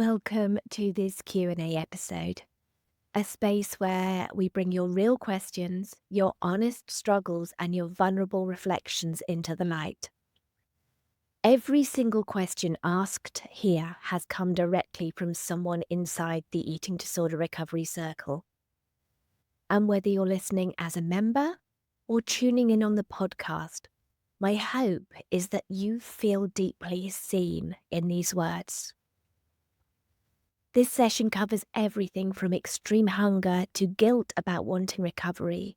Welcome to this Q&A episode, a space where we bring your real questions, your honest struggles, and your vulnerable reflections into the light. Every single question asked here has come directly from someone inside the eating disorder recovery circle. And whether you're listening as a member or tuning in on the podcast, my hope is that you feel deeply seen in these words. This session covers everything from extreme hunger to guilt about wanting recovery,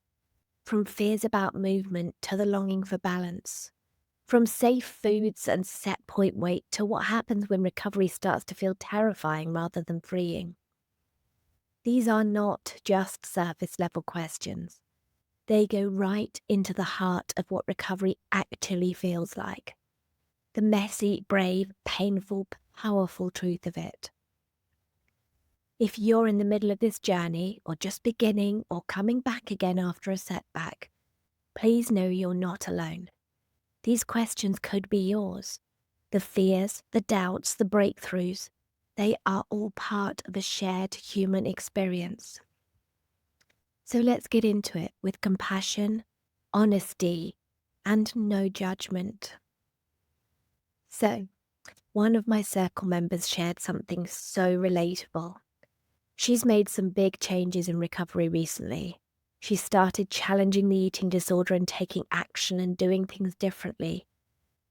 from fears about movement to the longing for balance, from safe foods and set point weight to what happens when recovery starts to feel terrifying rather than freeing. These are not just surface level questions. They go right into the heart of what recovery actually feels like. The messy, brave, painful, powerful truth of it. If you're in the middle of this journey, or just beginning, or coming back again after a setback, please know you're not alone. These questions could be yours. The fears, the doubts, the breakthroughs, they are all part of a shared human experience. So let's get into it with compassion, honesty, and no judgment. So, one of my circle members shared something so relatable. She's made some big changes in recovery recently. She started challenging the eating disorder and taking action and doing things differently.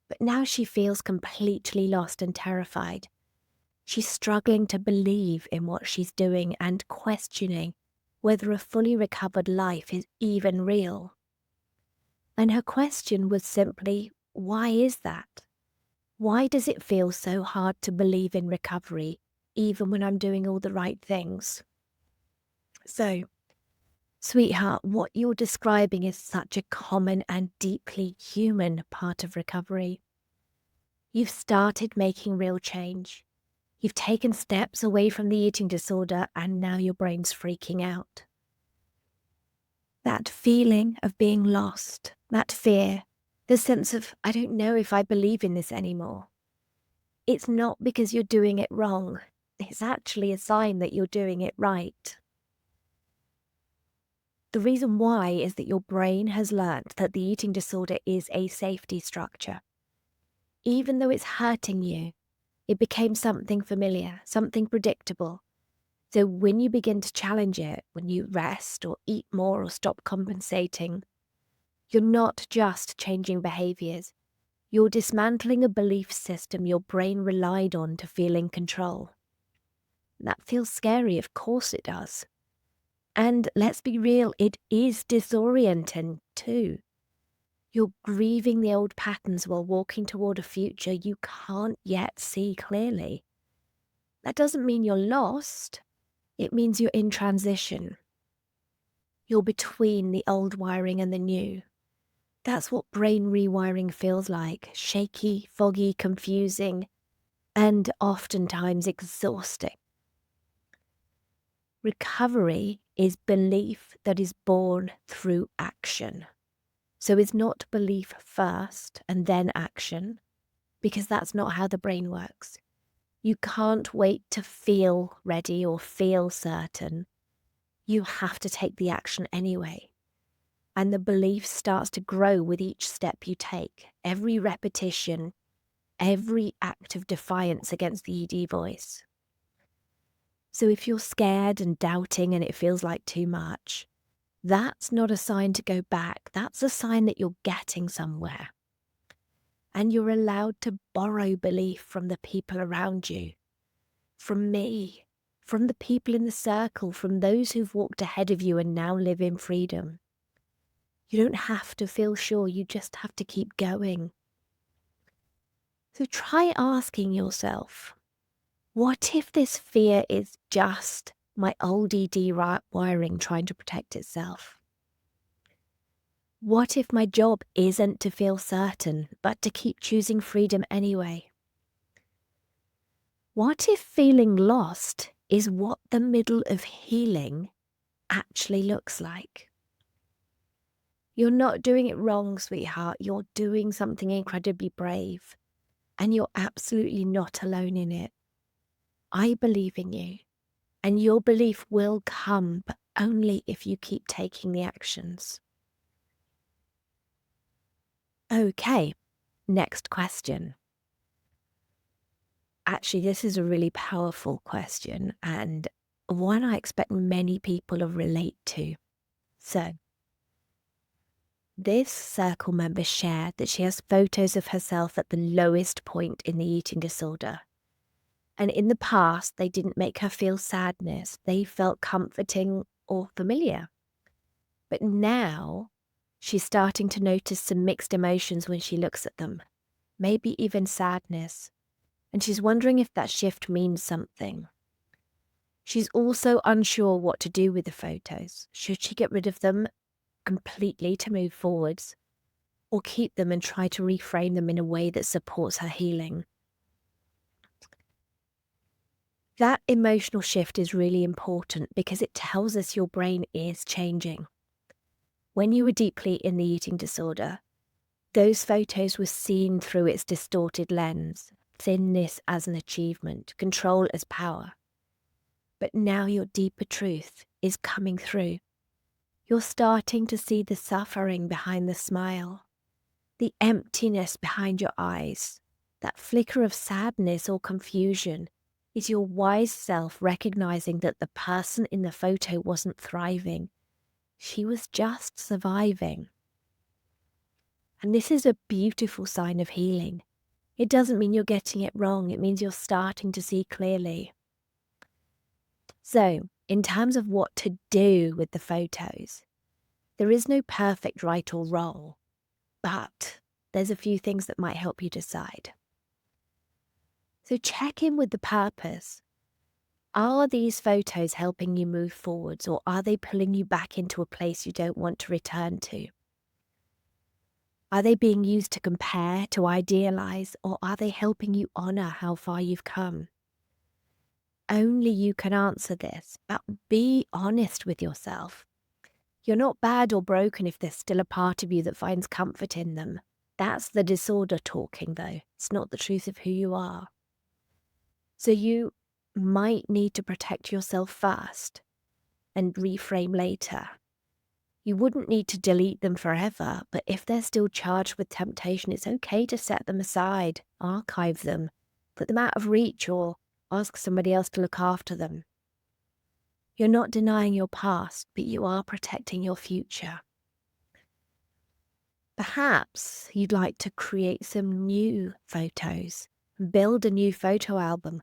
But now she feels completely lost and terrified. She's struggling to believe in what she's doing and questioning whether a fully recovered life is even real. And her question was simply, why is that? Why does it feel so hard to believe in recovery, even when I'm doing all the right things? So, sweetheart, what you're describing is such a common and deeply human part of recovery. You've started making real change. You've taken steps away from the eating disorder and now your brain's freaking out. That feeling of being lost, that fear, the sense of, I don't know if I believe in this anymore. It's not because you're doing it wrong. It's actually a sign that you're doing it right. The reason why is that your brain has learnt that the eating disorder is a safety structure. Even though it's hurting you, it became something familiar, something predictable. So when you begin to challenge it, when you rest or eat more or stop compensating, you're not just changing behaviours. You're dismantling a belief system your brain relied on to feel in control. That feels scary, of course it does. And let's be real, it is disorienting too. You're grieving the old patterns while walking toward a future you can't yet see clearly. That doesn't mean you're lost. It means you're in transition. You're between the old wiring and the new. That's what brain rewiring feels like. Shaky, foggy, confusing, and oftentimes exhausting. Recovery is belief that is born through action. So it's not belief first and then action, because that's not how the brain works. You can't wait to feel ready or feel certain. You have to take the action anyway. And the belief starts to grow with each step you take, every repetition, every act of defiance against the ED voice. So if you're scared and doubting and it feels like too much, that's not a sign to go back. That's a sign that you're getting somewhere. And you're allowed to borrow belief from the people around you, from me, from the people in the circle, from those who've walked ahead of you and now live in freedom. You don't have to feel sure, you just have to keep going. So try asking yourself, what if this fear is just my old ED wiring trying to protect itself? What if my job isn't to feel certain, but to keep choosing freedom anyway? What if feeling lost is what the middle of healing actually looks like? You're not doing it wrong, sweetheart. You're doing something incredibly brave. And you're absolutely not alone in it. I believe in you, and your belief will come, but only if you keep taking the actions. Okay, next question. Actually, this is a really powerful question and one I expect many people to relate to. So, this circle member shared that she has photos of herself at the lowest point in the eating disorder. And in the past, they didn't make her feel sadness. They felt comforting or familiar. But now, she's starting to notice some mixed emotions when she looks at them, maybe even sadness. And she's wondering if that shift means something. She's also unsure what to do with the photos. Should she get rid of them completely to move forwards, or keep them and try to reframe them in a way that supports her healing? That emotional shift is really important because it tells us your brain is changing. When you were deeply in the eating disorder, those photos were seen through its distorted lens, thinness as an achievement, control as power. But now your deeper truth is coming through. You're starting to see the suffering behind the smile, the emptiness behind your eyes. That flicker of sadness or confusion is your wise self recognizing that the person in the photo wasn't thriving. She was just surviving. And this is a beautiful sign of healing. It doesn't mean you're getting it wrong. It means you're starting to see clearly. So, in terms of what to do with the photos, there is no perfect right or wrong, but there's a few things that might help you decide. So check in with the purpose. Are these photos helping you move forwards, or are they pulling you back into a place you don't want to return to? Are they being used to compare, to idealize, or are they helping you honor how far you've come? Only you can answer this, but be honest with yourself. You're not bad or broken if there's still a part of you that finds comfort in them. That's the disorder talking, though. It's not the truth of who you are. So you might need to protect yourself first and reframe later. You wouldn't need to delete them forever, but if they're still charged with temptation, it's okay to set them aside, archive them, put them out of reach, or ask somebody else to look after them. You're not denying your past, but you are protecting your future. Perhaps you'd like to create some new photos, build a new photo album,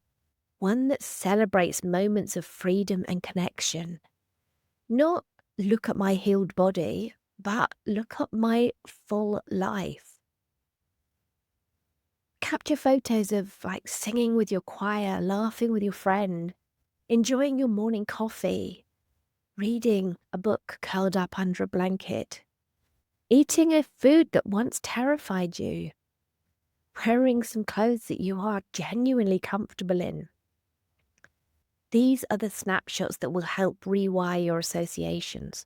one that celebrates moments of freedom and connection. Not look at my healed body, but look at my full life. Capture photos of singing with your choir, laughing with your friend, enjoying your morning coffee, reading a book curled up under a blanket, eating a food that once terrified you, wearing some clothes that you are genuinely comfortable in. These are the snapshots that will help rewire your associations.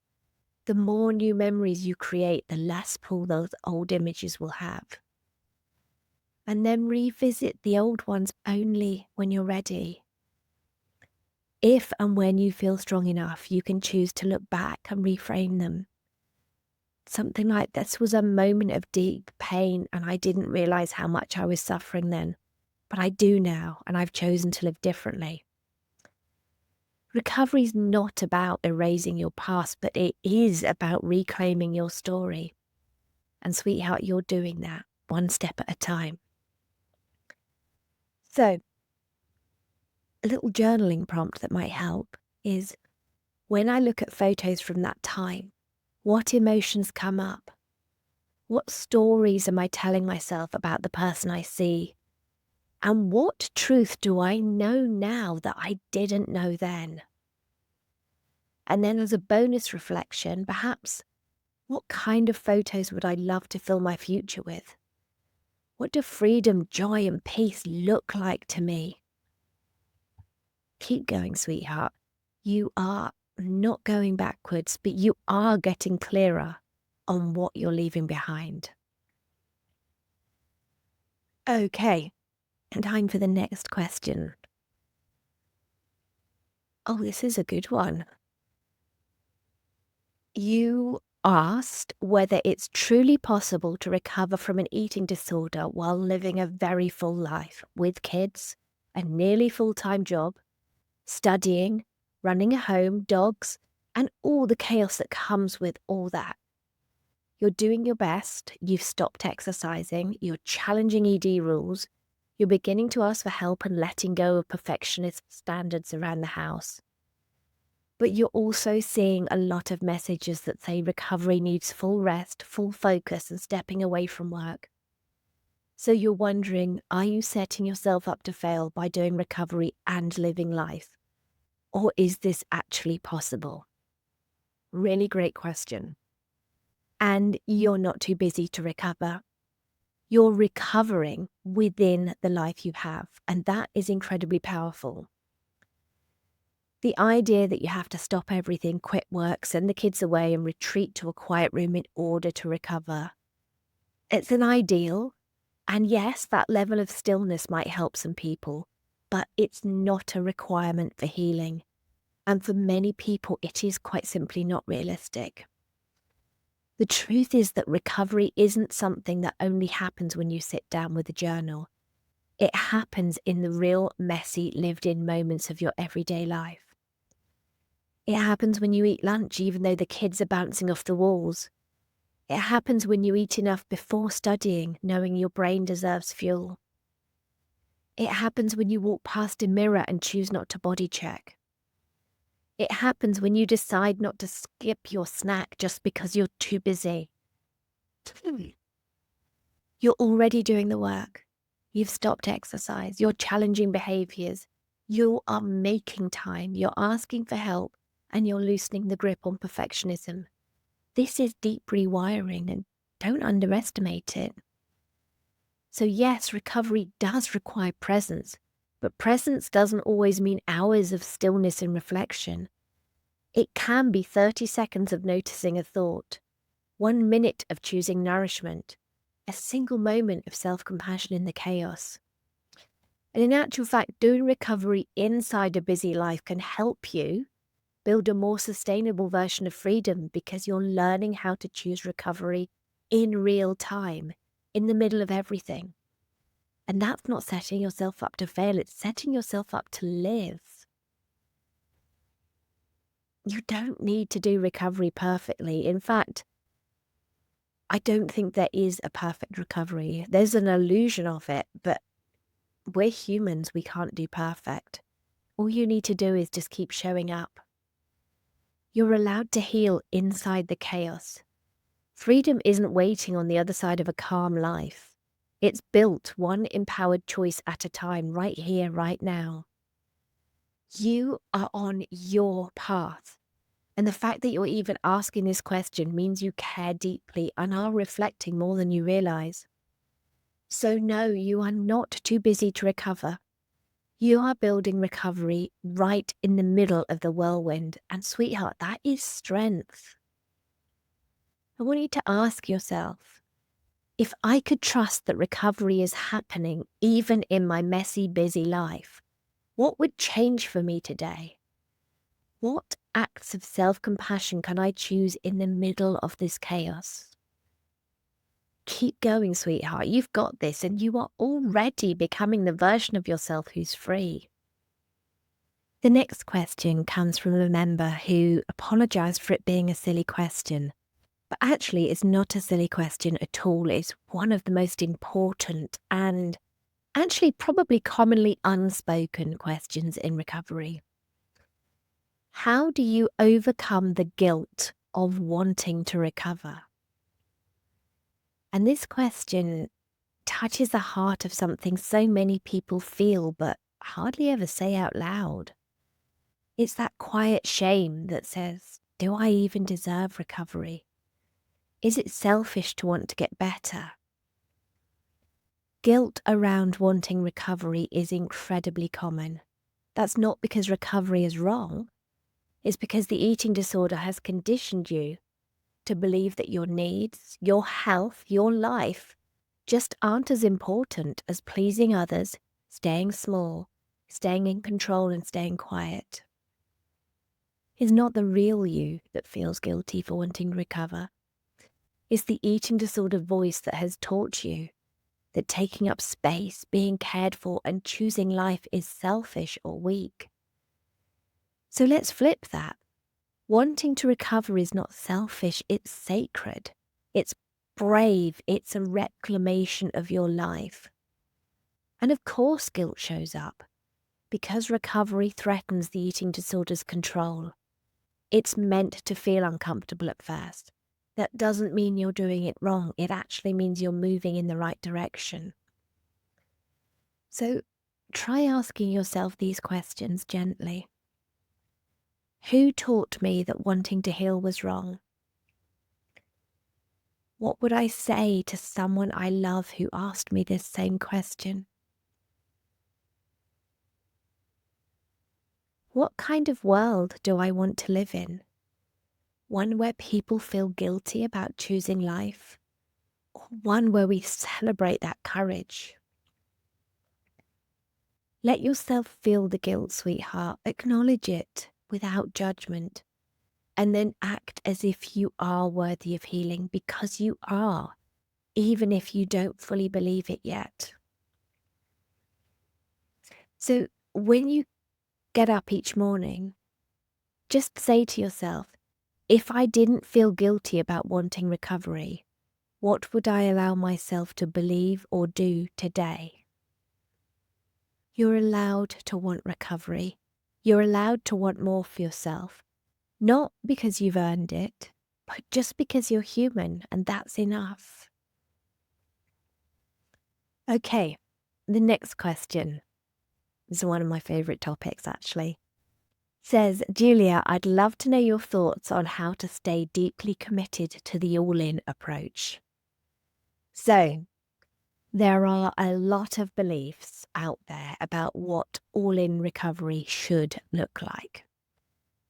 The more new memories you create, the less pull those old images will have. And then revisit the old ones only when you're ready. If and when you feel strong enough, you can choose to look back and reframe them. Something like, this was a moment of deep pain and I didn't realize how much I was suffering then, but I do now and I've chosen to live differently. Recovery is not about erasing your past, but it is about reclaiming your story. And sweetheart, you're doing that one step at a time. So, a little journaling prompt that might help is, when I look at photos from that time, what emotions come up? What stories am I telling myself about the person I see? And what truth do I know now that I didn't know then? And then as a bonus reflection, perhaps, what kind of photos would I love to fill my future with? What do freedom, joy, and peace look like to me? Keep going, sweetheart. You are not going backwards, but you are getting clearer on what you're leaving behind. Okay, time for the next question. Oh, this is a good one. You asked whether it's truly possible to recover from an eating disorder while living a very full life with kids, a nearly full-time job, studying, running a home, dogs, and all the chaos that comes with all that. You're doing your best, you've stopped exercising, you're challenging ED rules, you're beginning to ask for help and letting go of perfectionist standards around the house. But you're also seeing a lot of messages that say recovery needs full rest, full focus, and stepping away from work. So you're wondering, are you setting yourself up to fail by doing recovery and living life? Or is this actually possible? Really great question. And you're not too busy to recover. You're recovering within the life you have, and that is incredibly powerful. The idea that you have to stop everything, quit work, send the kids away, and retreat to a quiet room in order to recover. It's an ideal, and yes, that level of stillness might help some people, but it's not a requirement for healing. And for many people, it is quite simply not realistic. The truth is that recovery isn't something that only happens when you sit down with a journal. It happens in the real, messy, lived-in moments of your everyday life. It happens when you eat lunch even though the kids are bouncing off the walls. It happens when you eat enough before studying, knowing your brain deserves fuel. It happens when you walk past a mirror and choose not to body check. It happens when you decide not to skip your snack just because you're too busy. You're already doing the work. You've stopped exercise. You're challenging behaviors. You are making time. You're asking for help. And you're loosening the grip on perfectionism. This is deep rewiring, and don't underestimate it. So yes, recovery does require presence, but presence doesn't always mean hours of stillness and reflection. It can be 30 seconds of noticing a thought, 1 minute of choosing nourishment, a single moment of self-compassion in the chaos. And in actual fact, doing recovery inside a busy life can help you build a more sustainable version of freedom because you're learning how to choose recovery in real time, in the middle of everything. And that's not setting yourself up to fail, it's setting yourself up to live. You don't need to do recovery perfectly. In fact, I don't think there is a perfect recovery. There's an illusion of it, but we're humans, we can't do perfect. All you need to do is just keep showing up. You're allowed to heal inside the chaos. Freedom isn't waiting on the other side of a calm life. It's built one empowered choice at a time, right here, right now. You are on your path. And the fact that you're even asking this question means you care deeply and are reflecting more than you realize. So no, you are not too busy to recover. You are building recovery right in the middle of the whirlwind. And sweetheart, that is strength. I want you to ask yourself, if I could trust that recovery is happening even in my messy, busy life, what would change for me today? What acts of self-compassion can I choose in the middle of this chaos? Keep going, sweetheart. You've got this, and you are already becoming the version of yourself who's free. The next question comes from a member who apologized for it being a silly question. But actually, it's not a silly question at all. It's one of the most important and actually probably commonly unspoken questions in recovery. How do you overcome the guilt of wanting to recover? And this question touches the heart of something so many people feel but hardly ever say out loud. It's that quiet shame that says, do I even deserve recovery? Is it selfish to want to get better? Guilt around wanting recovery is incredibly common. That's not because recovery is wrong. It's because the eating disorder has conditioned you to believe that your needs, your health, your life just aren't as important as pleasing others, staying small, staying in control and staying quiet. It's not the real you that feels guilty for wanting to recover. It's the eating disorder voice that has taught you that taking up space, being cared for, and choosing life is selfish or weak. So let's flip that. Wanting to recover is not selfish, it's sacred. It's brave, it's a reclamation of your life. And of course, guilt shows up because recovery threatens the eating disorder's control. It's meant to feel uncomfortable at first. That doesn't mean you're doing it wrong. It actually means you're moving in the right direction. So try asking yourself these questions gently. Who taught me that wanting to heal was wrong? What would I say to someone I love who asked me this same question? What kind of world do I want to live in? One where people feel guilty about choosing life, or one where we celebrate that courage? Let yourself feel the guilt, sweetheart. Acknowledge it without judgment, and then act as if you are worthy of healing, because you are, even if you don't fully believe it yet. So when you get up each morning, just say to yourself, if I didn't feel guilty about wanting recovery, what would I allow myself to believe or do today? You're allowed to want recovery. You're allowed to want more for yourself. Not because you've earned it, but just because you're human, and that's enough. Okay, the next question is one of my favourite topics, actually. Says, Julia, I'd love to know your thoughts on how to stay deeply committed to the all-in approach. So, there are a lot of beliefs out there about what all-in recovery should look like.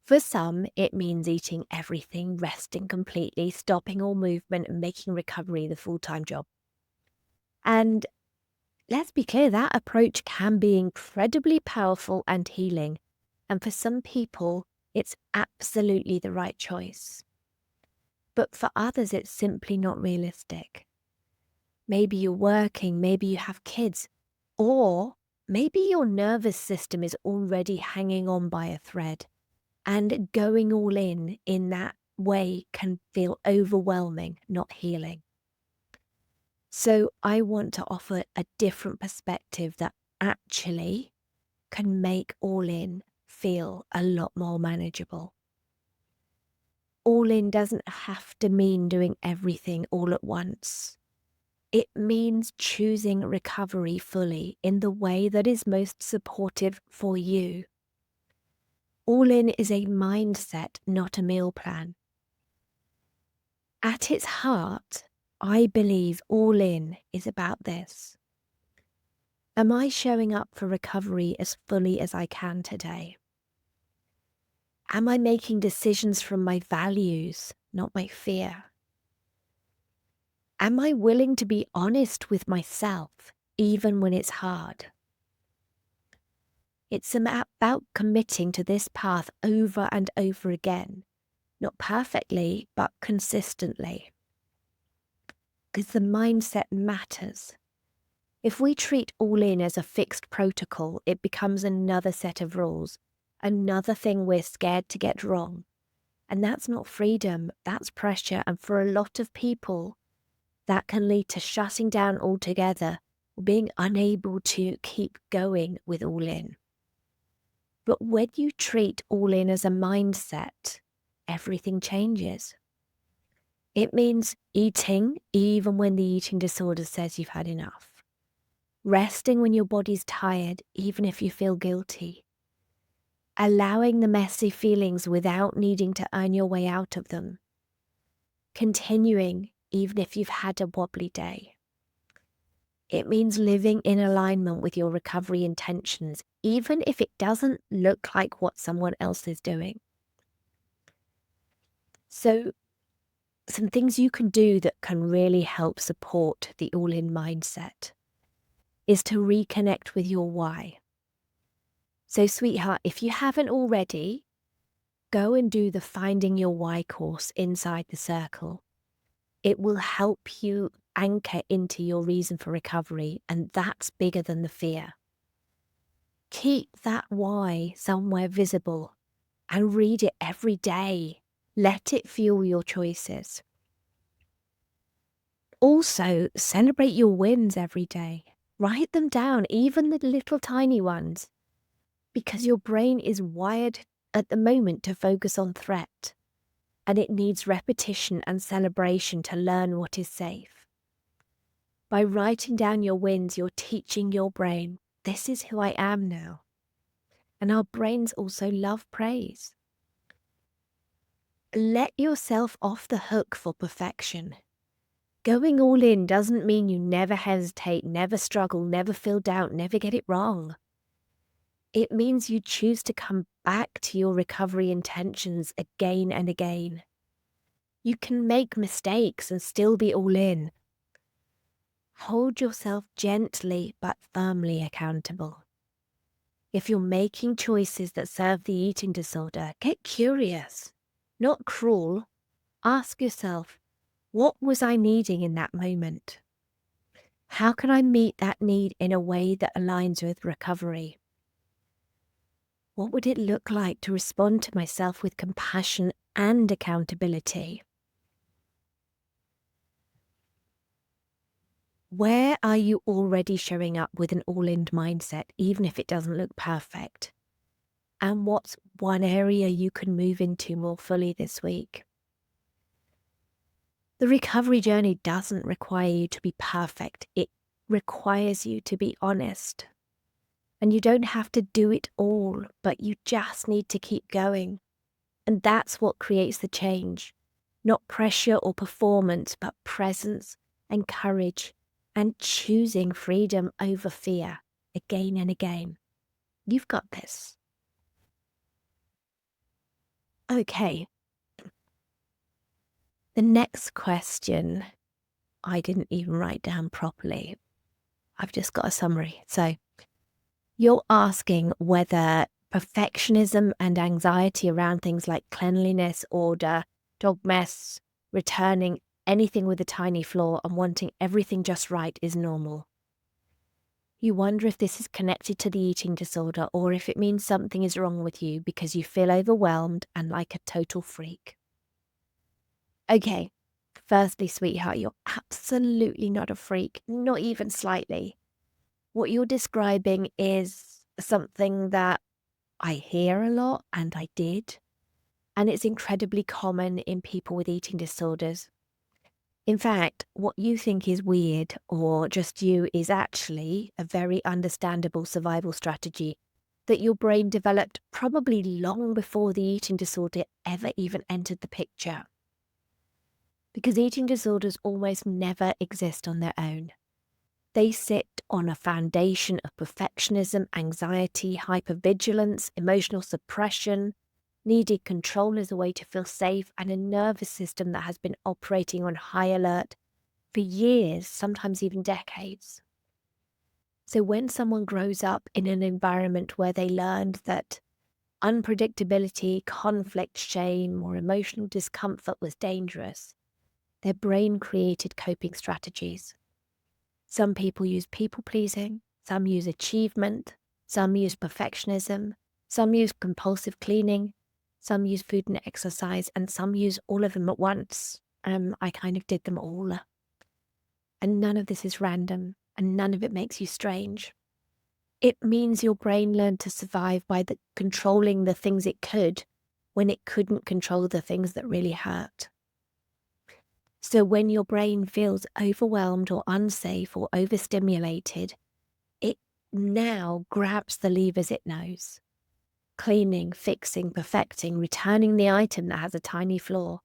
For some, it means eating everything, resting completely, stopping all movement, and making recovery the full-time job. And let's be clear, that approach can be incredibly powerful and healing. And for some people, it's absolutely the right choice. But for others, it's simply not realistic. Maybe you're working, maybe you have kids, or maybe your nervous system is already hanging on by a thread. And going all in that way can feel overwhelming, not healing. So I want to offer a different perspective that actually can make all in feel a lot more manageable. All in doesn't have to mean doing everything all at once. It means choosing recovery fully in the way that is most supportive for you. All in is a mindset, not a meal plan. At its heart, I believe all in is about this. Am I showing up for recovery as fully as I can today? Am I making decisions from my values, not my fear? Am I willing to be honest with myself, even when it's hard? It's about committing to this path over and over again, not perfectly, but consistently. Because the mindset matters. If we treat all in as a fixed protocol, it becomes another set of rules, another thing we're scared to get wrong. And that's not freedom, that's pressure. And for a lot of people, that can lead to shutting down altogether or being unable to keep going with all in. But when you treat all in as a mindset, everything changes. It means eating even when the eating disorder says you've had enough. Resting when your body's tired, even if you feel guilty. Allowing the messy feelings without needing to earn your way out of them. Continuing even if you've had a wobbly day. It means living in alignment with your recovery intentions, even if it doesn't look like what someone else is doing. So, some things you can do that can really help support the all-in mindset is to reconnect with your why. So, sweetheart, if you haven't already, go and do the Finding Your Why course inside the circle. It will help you anchor into your reason for recovery, and that's bigger than the fear. Keep that why somewhere visible and read it every day. Let it fuel your choices. Also, celebrate your wins every day. Write them down, even the little tiny ones, because your brain is wired at the moment to focus on threat, and it needs repetition and celebration to learn what is safe. By writing down your wins, you're teaching your brain, this is who I am now. And our brains also love praise. Let yourself off the hook for perfection. Going all in doesn't mean you never hesitate, never struggle, never feel doubt, never get it wrong. It means you choose to come back to your recovery intentions again and again. You can make mistakes and still be all in. Hold yourself gently but firmly accountable. If you're making choices that serve the eating disorder, get curious, not cruel. Ask yourself, what was I needing in that moment? How can I meet that need in a way that aligns with recovery? What would it look like to respond to myself with compassion and accountability? Where are you already showing up with an all-in mindset, even if it doesn't look perfect? And what's one area you can move into more fully this week? The recovery journey doesn't require you to be perfect. It requires you to be honest. And you don't have to do it all, but you just need to keep going. And that's what creates the change. Not pressure or performance, but presence and courage and choosing freedom over fear again and again. You've got this. Okay. The next question I didn't even write down properly. I've just got a summary. So you're asking whether perfectionism and anxiety around things like cleanliness, order, dog mess, returning anything with a tiny flaw and wanting everything just right is normal. You wonder if this is connected to the eating disorder or if it means something is wrong with you because you feel overwhelmed and like a total freak. Okay, firstly, sweetheart, you're absolutely not a freak, not even slightly. What you're describing is something that I hear a lot, and I did, and it's incredibly common in people with eating disorders. In fact, what you think is weird or just you is actually a very understandable survival strategy that your brain developed probably long before the eating disorder ever even entered the picture. Because eating disorders almost never exist on their own. They sit on a foundation of perfectionism, anxiety, hypervigilance, emotional suppression, needed control as a way to feel safe, and a nervous system that has been operating on high alert for years, sometimes even decades. So when someone grows up in an environment where they learned that unpredictability, conflict, shame, or emotional discomfort was dangerous, their brain created coping strategies. Some people use people-pleasing, some use achievement, some use perfectionism, some use compulsive cleaning, some use food and exercise, and some use all of them at once. I kind of did them all. And none of this is random, and none of it makes you strange. It means your brain learned to survive by controlling the things it could when it couldn't control the things that really hurt. So when your brain feels overwhelmed or unsafe or overstimulated, it now grabs the levers it knows. Cleaning, fixing, perfecting, returning the item that has a tiny flaw,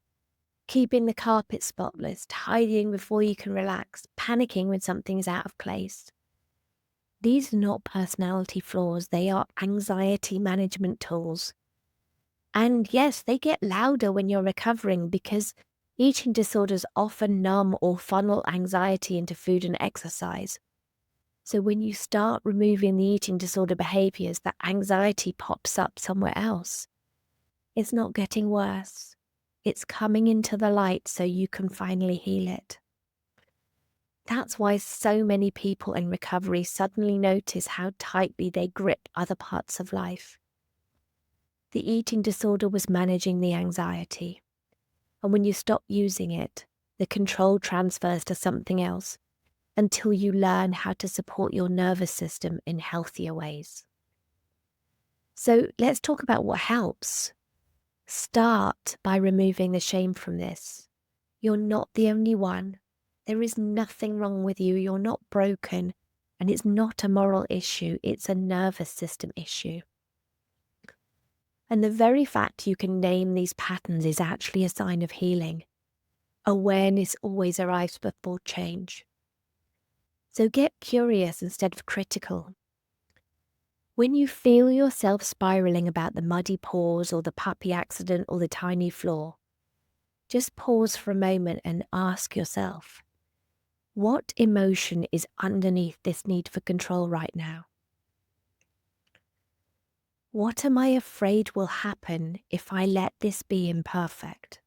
keeping the carpet spotless, tidying before you can relax, panicking when something is out of place. These are not personality flaws, they are anxiety management tools. And yes, they get louder when you're recovering because eating disorders often numb or funnel anxiety into food and exercise. So when you start removing the eating disorder behaviors, that anxiety pops up somewhere else. It's not getting worse. It's coming into the light so you can finally heal it. That's why so many people in recovery suddenly notice how tightly they grip other parts of life. The eating disorder was managing the anxiety. And when you stop using it, the control transfers to something else until you learn how to support your nervous system in healthier ways. So let's talk about what helps. Start by removing the shame from this. You're not the only one. There is nothing wrong with you. You're not broken. And it's not a moral issue. It's a nervous system issue. And the very fact you can name these patterns is actually a sign of healing. Awareness always arrives before change. So get curious instead of critical. When you feel yourself spiraling about the muddy paws or the puppy accident or the tiny flaw, just pause for a moment and ask yourself, what emotion is underneath this need for control right now? What am I afraid will happen if I let this be imperfect?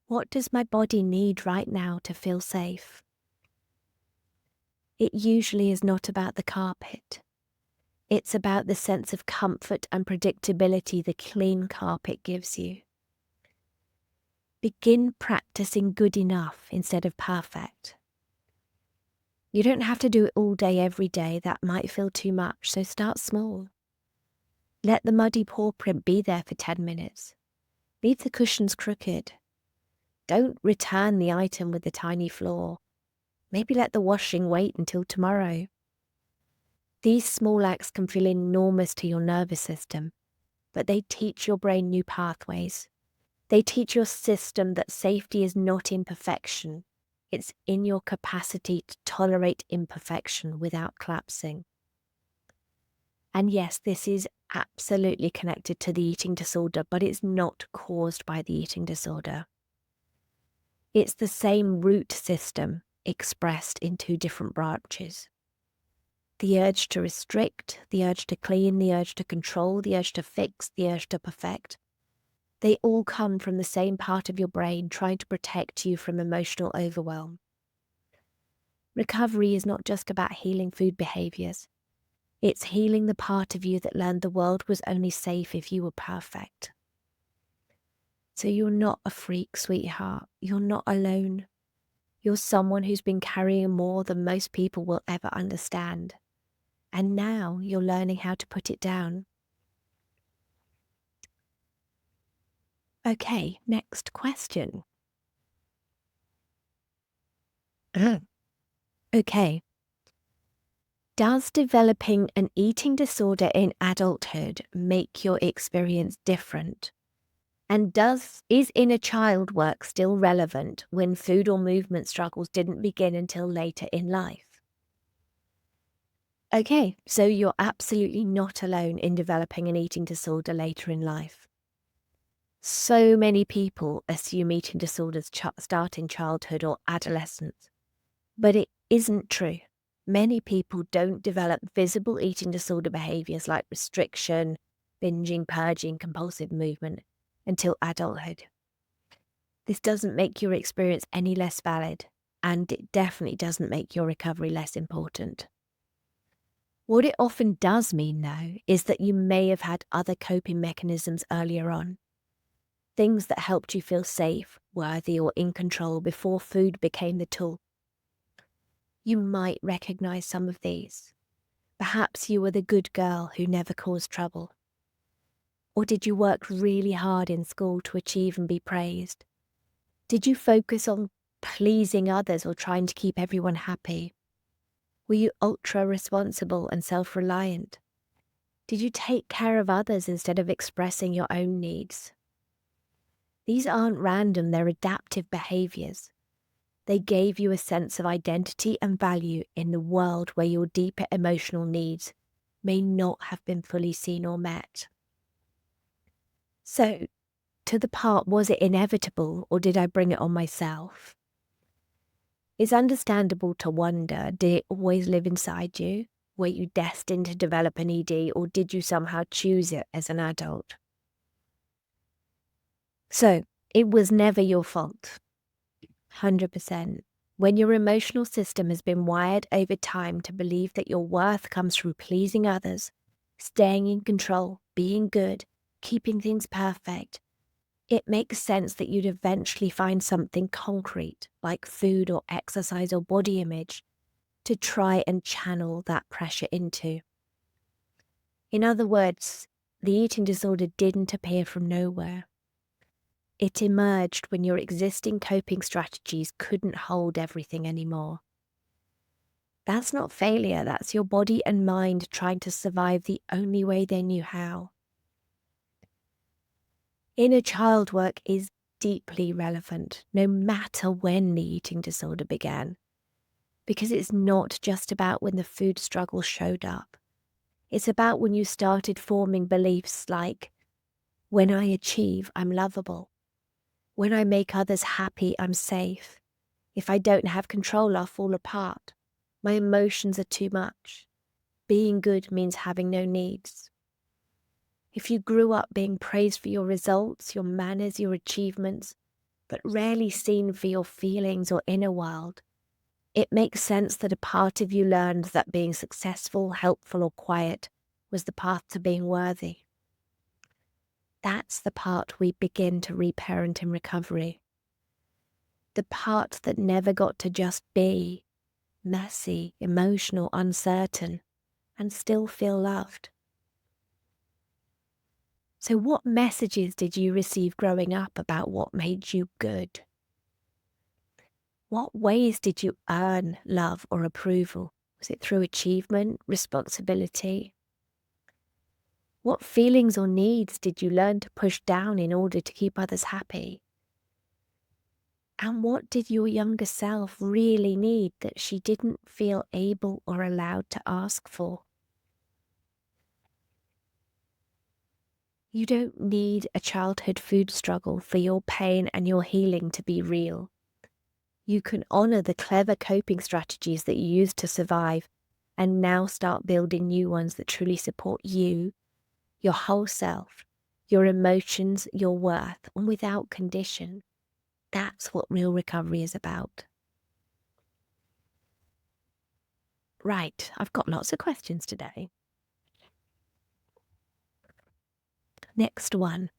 What does my body need right now to feel safe? It usually is not about the carpet. It's about the sense of comfort and predictability the clean carpet gives you. Begin practicing good enough instead of perfect. You don't have to do it all day, every day. That might feel too much, so start small. Let the muddy paw print be there for 10 minutes. Leave the cushions crooked. Don't return the item with the tiny flaw. Maybe let the washing wait until tomorrow. These small acts can feel enormous to your nervous system, but they teach your brain new pathways. They teach your system that safety is not imperfection. It's in your capacity to tolerate imperfection without collapsing. And yes, this is absolutely connected to the eating disorder, but it's not caused by the eating disorder. It's the same root system expressed in two different branches. The urge to restrict, the urge to clean, the urge to control, the urge to fix, the urge to perfect. They all come from the same part of your brain trying to protect you from emotional overwhelm. Recovery is not just about healing food behaviors. It's healing the part of you that learned the world was only safe if you were perfect. So you're not a freak, sweetheart. You're not alone. You're someone who's been carrying more than most people will ever understand. And now you're learning how to put it down. Okay, next question. Okay. Does developing an eating disorder in adulthood make your experience different? And is inner child work still relevant when food or movement struggles didn't begin until later in life? Okay, so you're absolutely not alone in developing an eating disorder later in life. So many people assume eating disorders start in childhood or adolescence, but it isn't true. Many people don't develop visible eating disorder behaviors like restriction, binging, purging, compulsive movement until adulthood. This doesn't make your experience any less valid, and it definitely doesn't make your recovery less important. What it often does mean, though, is that you may have had other coping mechanisms earlier on. Things that helped you feel safe, worthy, or in control before food became the tool. You might recognize some of these. Perhaps you were the good girl who never caused trouble. Or did you work really hard in school to achieve and be praised? Did you focus on pleasing others or trying to keep everyone happy? Were you ultra responsible and self-reliant? Did you take care of others instead of expressing your own needs? These aren't random, they're adaptive behaviors. They gave you a sense of identity and value in the world where your deeper emotional needs may not have been fully seen or met. So, to the part, was it inevitable or did I bring it on myself? It's understandable to wonder, did it always live inside you? Were you destined to develop an ED, or did you somehow choose it as an adult? So, it was never your fault. 100%. When your emotional system has been wired over time to believe that your worth comes from pleasing others, staying in control, being good, keeping things perfect, it makes sense that you'd eventually find something concrete, like food or exercise or body image, to try and channel that pressure into. In other words, the eating disorder didn't appear from nowhere. It emerged when your existing coping strategies couldn't hold everything anymore. That's not failure, that's your body and mind trying to survive the only way they knew how. Inner child work is deeply relevant, no matter when the eating disorder began, because it's not just about when the food struggle showed up. It's about when you started forming beliefs like, when I achieve, I'm lovable. When I make others happy, I'm safe. If I don't have control, I'll fall apart. My emotions are too much. Being good means having no needs. If you grew up being praised for your results, your manners, your achievements, but rarely seen for your feelings or inner world, it makes sense that a part of you learned that being successful, helpful, or quiet was the path to being worthy. That's the part we begin to reparent in recovery. The part that never got to just be messy, emotional, uncertain, and still feel loved. So what messages did you receive growing up about what made you good? What ways did you earn love or approval? Was it through achievement, responsibility? What feelings or needs did you learn to push down in order to keep others happy? And what did your younger self really need that she didn't feel able or allowed to ask for? You don't need a childhood food struggle for your pain and your healing to be real. You can honor the clever coping strategies that you used to survive and now start building new ones that truly support you, your whole self, your emotions, your worth, and without condition. That's what real recovery is about. Right, I've got lots of questions today. Next one.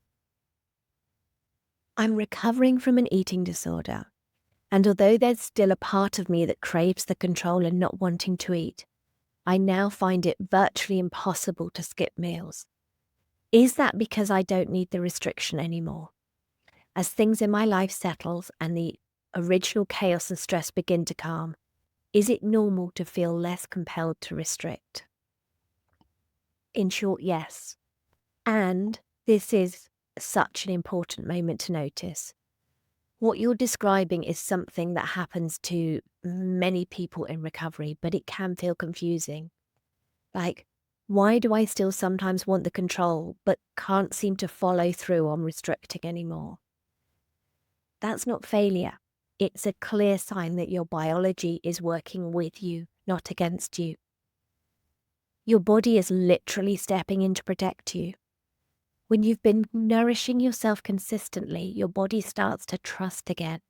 I'm recovering from an eating disorder, and although there's still a part of me that craves the control and not wanting to eat, I now find it virtually impossible to skip meals. Is that because I don't need the restriction anymore? As things in my life settles and the original chaos and stress begin to calm, is it normal to feel less compelled to restrict? In short, yes. And this is such an important moment to notice. What you're describing is something that happens to many people in recovery, but it can feel confusing. Like, why do I still sometimes want the control, but can't seem to follow through on restricting anymore? That's not failure. It's a clear sign that your biology is working with you, not against you. Your body is literally stepping in to protect you. When you've been nourishing yourself consistently, your body starts to trust again.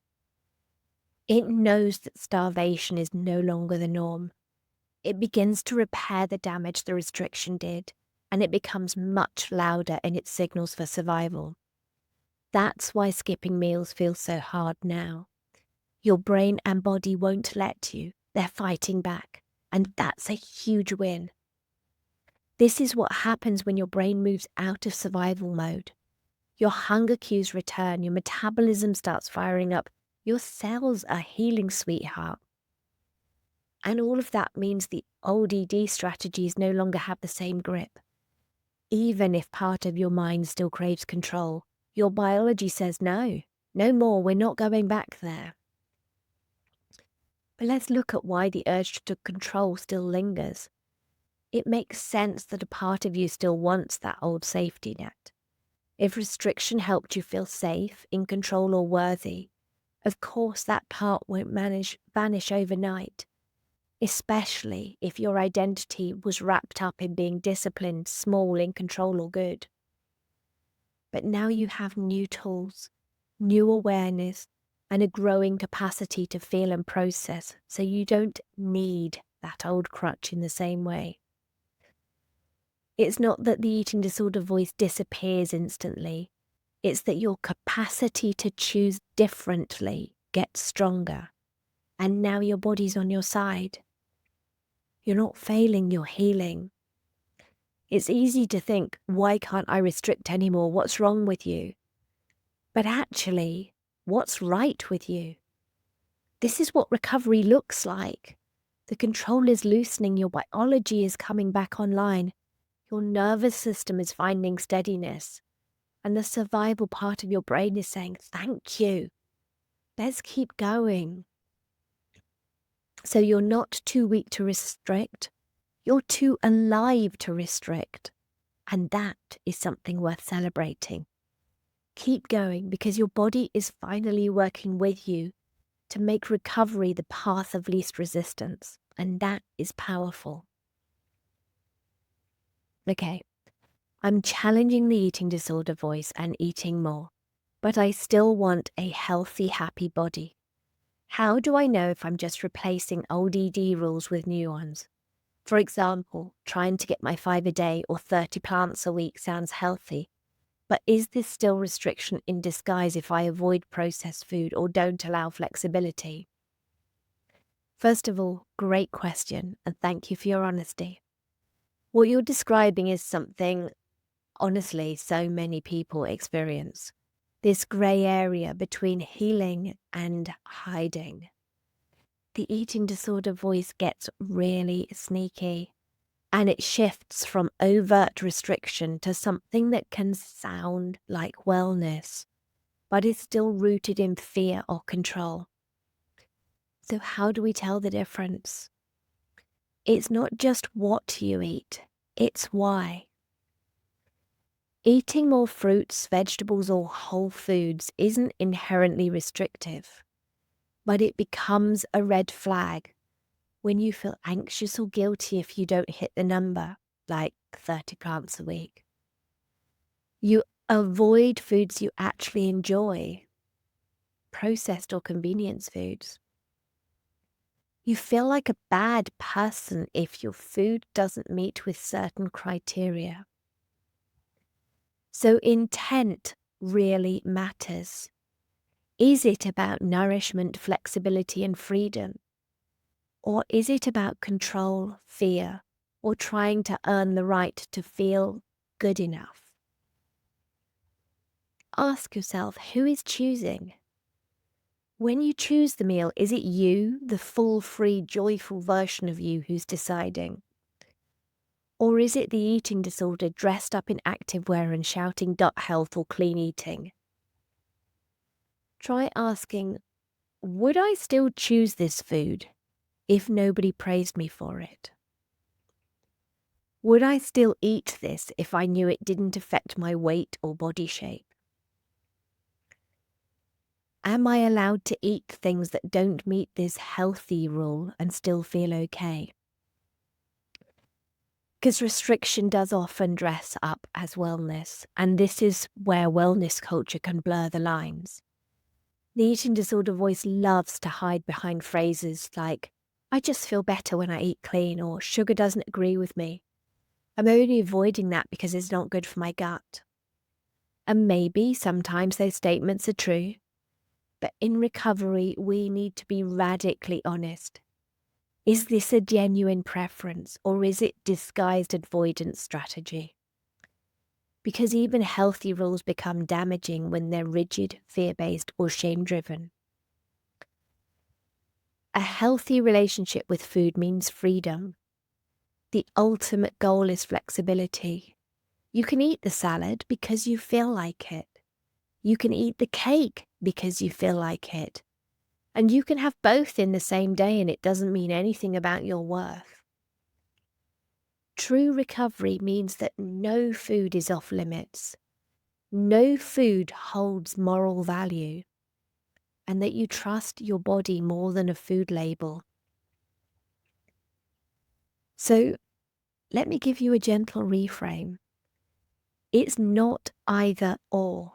It knows that starvation is no longer the norm. It begins to repair the damage the restriction did, and it becomes much louder in its signals for survival. That's why skipping meals feels so hard now. Your brain and body won't let you. They're fighting back, and that's a huge win. This is what happens when your brain moves out of survival mode. Your hunger cues return, your metabolism starts firing up, your cells are healing, sweetheart. And all of that means the old ED strategies no longer have the same grip. Even if part of your mind still craves control, your biology says no more, we're not going back there. But let's look at why the urge to control still lingers. It makes sense that a part of you still wants that old safety net. If restriction helped you feel safe, in control, or worthy, of course that part won't vanish overnight. especially if your identity was wrapped up in being disciplined, small, in control, or good. But now you have new tools, new awareness, and a growing capacity to feel and process, so you don't need that old crutch in the same way. It's not that the eating disorder voice disappears instantly. It's that your capacity to choose differently gets stronger. And now your body's on your side. You're not failing, you're healing. It's easy to think, why can't I restrict anymore? What's wrong with you? But actually, what's right with you? This is what recovery looks like. The control is loosening, your biology is coming back online, your nervous system is finding steadiness, and the survival part of your brain is saying, thank you. Let's keep going. So you're not too weak to restrict, you're too alive to restrict. And that is something worth celebrating. Keep going, because your body is finally working with you to make recovery the path of least resistance. And that is powerful. Okay, I'm challenging the eating disorder voice and eating more, but I still want a healthy, happy body. How do I know if I'm just replacing old ED rules with new ones? For example, trying to get my 5 a day or 30 plants a week sounds healthy, but is this still restriction in disguise if I avoid processed food or don't allow flexibility? First of all, great question, and thank you for your honesty. What you're describing is something, honestly, so many people experience. This grey area between healing and hiding. The eating disorder voice gets really sneaky, and it shifts from overt restriction to something that can sound like wellness, but is still rooted in fear or control. So how do we tell the difference? It's not just what you eat, it's why. Eating more fruits, vegetables, or whole foods isn't inherently restrictive, but it becomes a red flag when you feel anxious or guilty if you don't hit the number, like 30 plants a week. You avoid foods you actually enjoy, processed or convenience foods. You feel like a bad person if your food doesn't meet with certain criteria. So intent really matters. Is it about nourishment, flexibility, and freedom? Or is it about control, fear, or trying to earn the right to feel good enough? Ask yourself, who is choosing? When you choose the meal, is it you, the full, free, joyful version of you, who's deciding? Or is it the eating disorder dressed up in activewear and shouting gut health or clean eating? Try asking, would I still choose this food if nobody praised me for it? Would I still eat this if I knew it didn't affect my weight or body shape? Am I allowed to eat things that don't meet this healthy rule and still feel okay? Because restriction does often dress up as wellness, and this is where wellness culture can blur the lines. The eating disorder voice loves to hide behind phrases like, I just feel better when I eat clean, or sugar doesn't agree with me. I'm only avoiding that because it's not good for my gut. And maybe sometimes those statements are true, but in recovery, we need to be radically honest. Is this a genuine preference, or is it disguised avoidance strategy? Because even healthy rules become damaging when they're rigid, fear-based, or shame-driven. A healthy relationship with food means freedom. The ultimate goal is flexibility. You can eat the salad because you feel like it. You can eat the cake because you feel like it. And you can have both in the same day, and it doesn't mean anything about your worth. True recovery means that no food is off limits. No food holds moral value, and that you trust your body more than a food label. So let me give you a gentle reframe. It's not either or.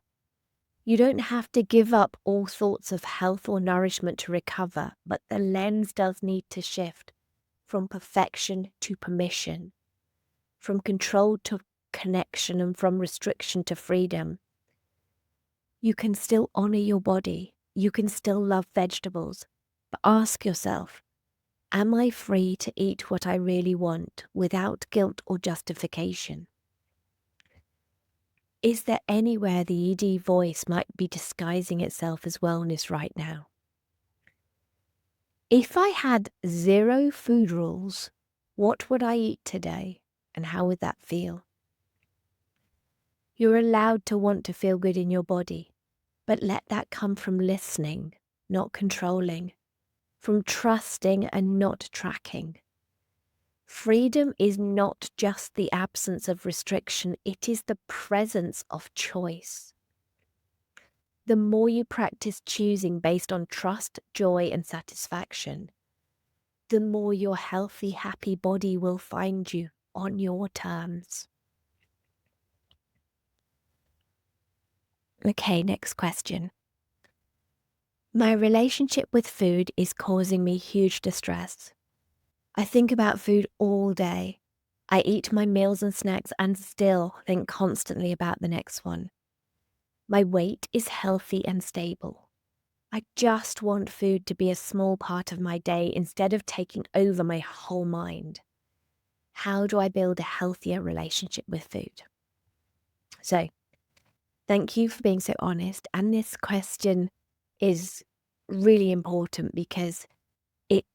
You don't have to give up all thoughts of health or nourishment to recover, but the lens does need to shift from perfection to permission, from control to connection, and from restriction to freedom. You can still honor your body. You can still love vegetables, but ask yourself, am I free to eat what I really want without guilt or justification? Is there anywhere the ED voice might be disguising itself as wellness right now? If I had 0 food rules, what would I eat today and how would that feel? You're allowed to want to feel good in your body, but let that come from listening, not controlling, from trusting and not tracking. Freedom is not just the absence of restriction, it is the presence of choice. The more you practice choosing based on trust, joy, and satisfaction, the more your healthy, happy body will find you on your terms. Okay, next question. My relationship with food is causing me huge distress. I think about food all day. I eat my meals and snacks and still think constantly about the next one. My weight is healthy and stable. I just want food to be a small part of my day instead of taking over my whole mind. How do I build a healthier relationship with food? So, thank you for being so honest. And this question is really important because it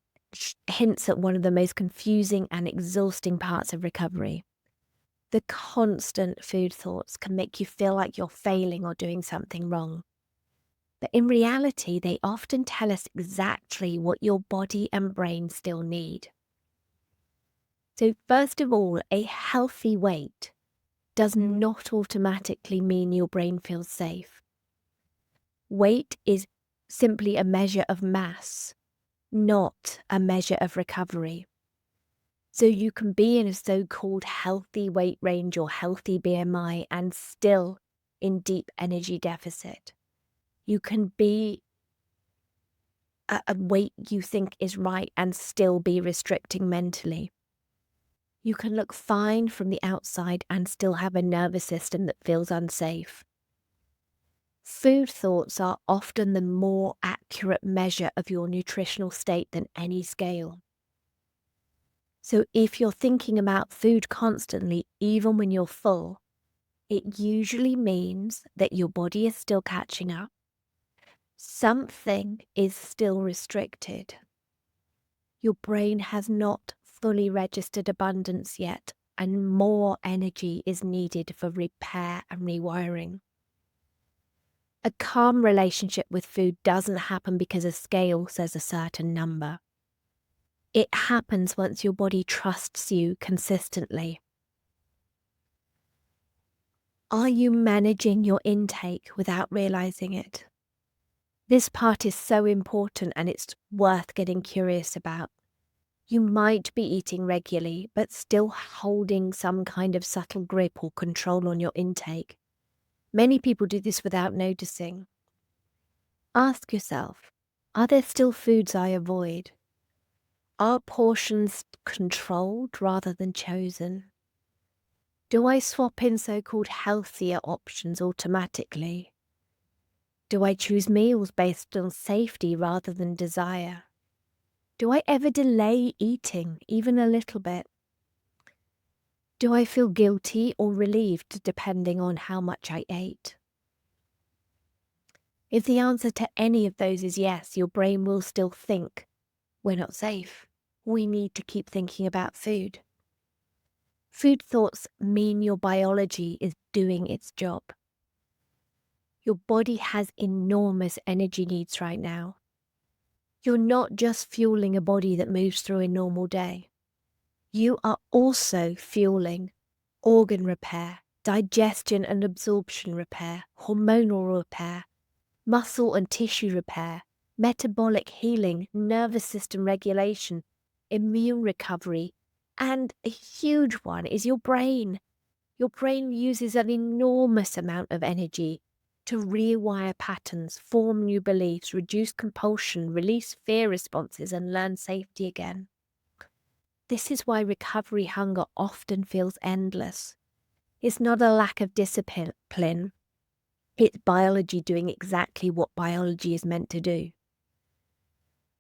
hints at one of the most confusing and exhausting parts of recovery. The constant food thoughts can make you feel like you're failing or doing something wrong. But in reality, they often tell us exactly what your body and brain still need. So first of all, a healthy weight does not automatically mean your brain feels safe. Weight is simply a measure of mass, not a measure of recovery. So you can be in a so-called healthy weight range or healthy BMI and still in deep energy deficit. You can be at a weight you think is right and still be restricting mentally. You can look fine from the outside and still have a nervous system that feels unsafe. Food thoughts are often the more accurate measure of your nutritional state than any scale. So if you're thinking about food constantly, even when you're full, it usually means that your body is still catching up. Something is still restricted. Your brain has not fully registered abundance yet, and more energy is needed for repair and rewiring. A calm relationship with food doesn't happen because a scale says a certain number. It happens once your body trusts you consistently. Are you managing your intake without realizing it? This part is so important and it's worth getting curious about. You might be eating regularly, but still holding some kind of subtle grip or control on your intake. Many people do this without noticing. Ask yourself, are there still foods I avoid? Are portions controlled rather than chosen? Do I swap in so-called healthier options automatically? Do I choose meals based on safety rather than desire? Do I ever delay eating, even a little bit? Do I feel guilty or relieved depending on how much I ate? If the answer to any of those is yes, your brain will still think, we're not safe. We need to keep thinking about food. Food thoughts mean your biology is doing its job. Your body has enormous energy needs right now. You're not just fueling a body that moves through a normal day. You are also fueling organ repair, digestion and absorption repair, hormonal repair, muscle and tissue repair, metabolic healing, nervous system regulation, immune recovery, And a huge one is your brain. Your brain uses an enormous amount of energy to rewire patterns, form new beliefs, reduce compulsion, release fear responses, and learn safety again. This is why recovery hunger often feels endless. It's not a lack of discipline, it's biology doing exactly what biology is meant to do.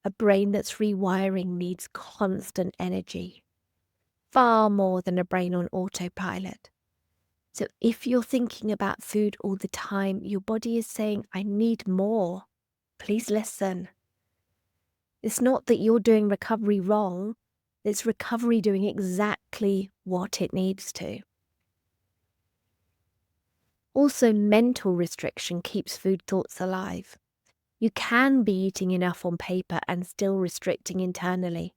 A brain that's rewiring needs constant energy, far more than a brain on autopilot. So if you're thinking about food all the time, your body is saying, I need more. Please listen. It's not that you're doing recovery wrong, it's recovery doing exactly what it needs to. Also, mental restriction keeps food thoughts alive. You can be eating enough on paper and still restricting internally.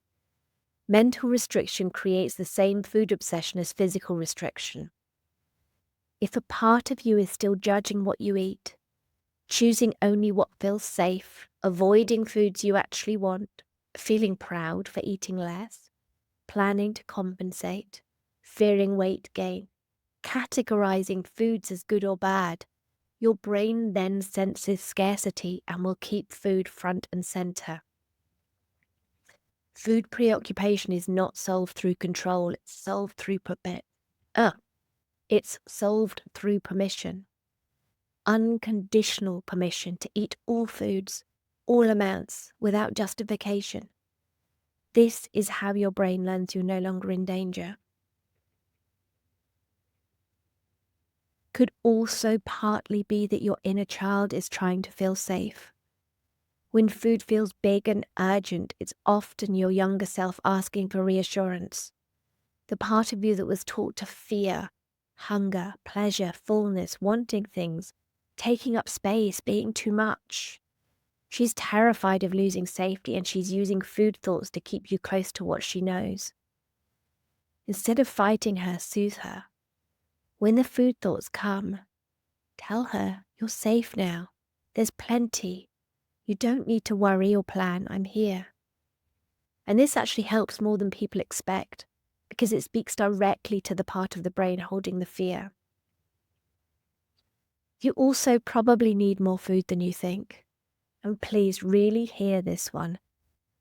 Mental restriction creates the same food obsession as physical restriction. If a part of you is still judging what you eat, choosing only what feels safe, avoiding foods you actually want, feeling proud for eating less, planning to compensate, fearing weight gain, categorizing foods as good or bad, your brain then senses scarcity and will keep food front and center. Food preoccupation is not solved through control, it's solved through permission. Unconditional permission to eat all foods, all amounts, without justification. This is how your brain learns you're no longer in danger. Could also partly be that your inner child is trying to feel safe. When food feels big and urgent, it's often your younger self asking for reassurance. The part of you that was taught to fear, hunger, pleasure, fullness, wanting things, taking up space, being too much. She's terrified of losing safety and she's using food thoughts to keep you close to what she knows. Instead of fighting her, soothe her. When the food thoughts come, tell her you're safe now. There's plenty. You don't need to worry or plan. I'm here. And this actually helps more than people expect because it speaks directly to the part of the brain holding the fear. You also probably need more food than you think. And please really hear this one.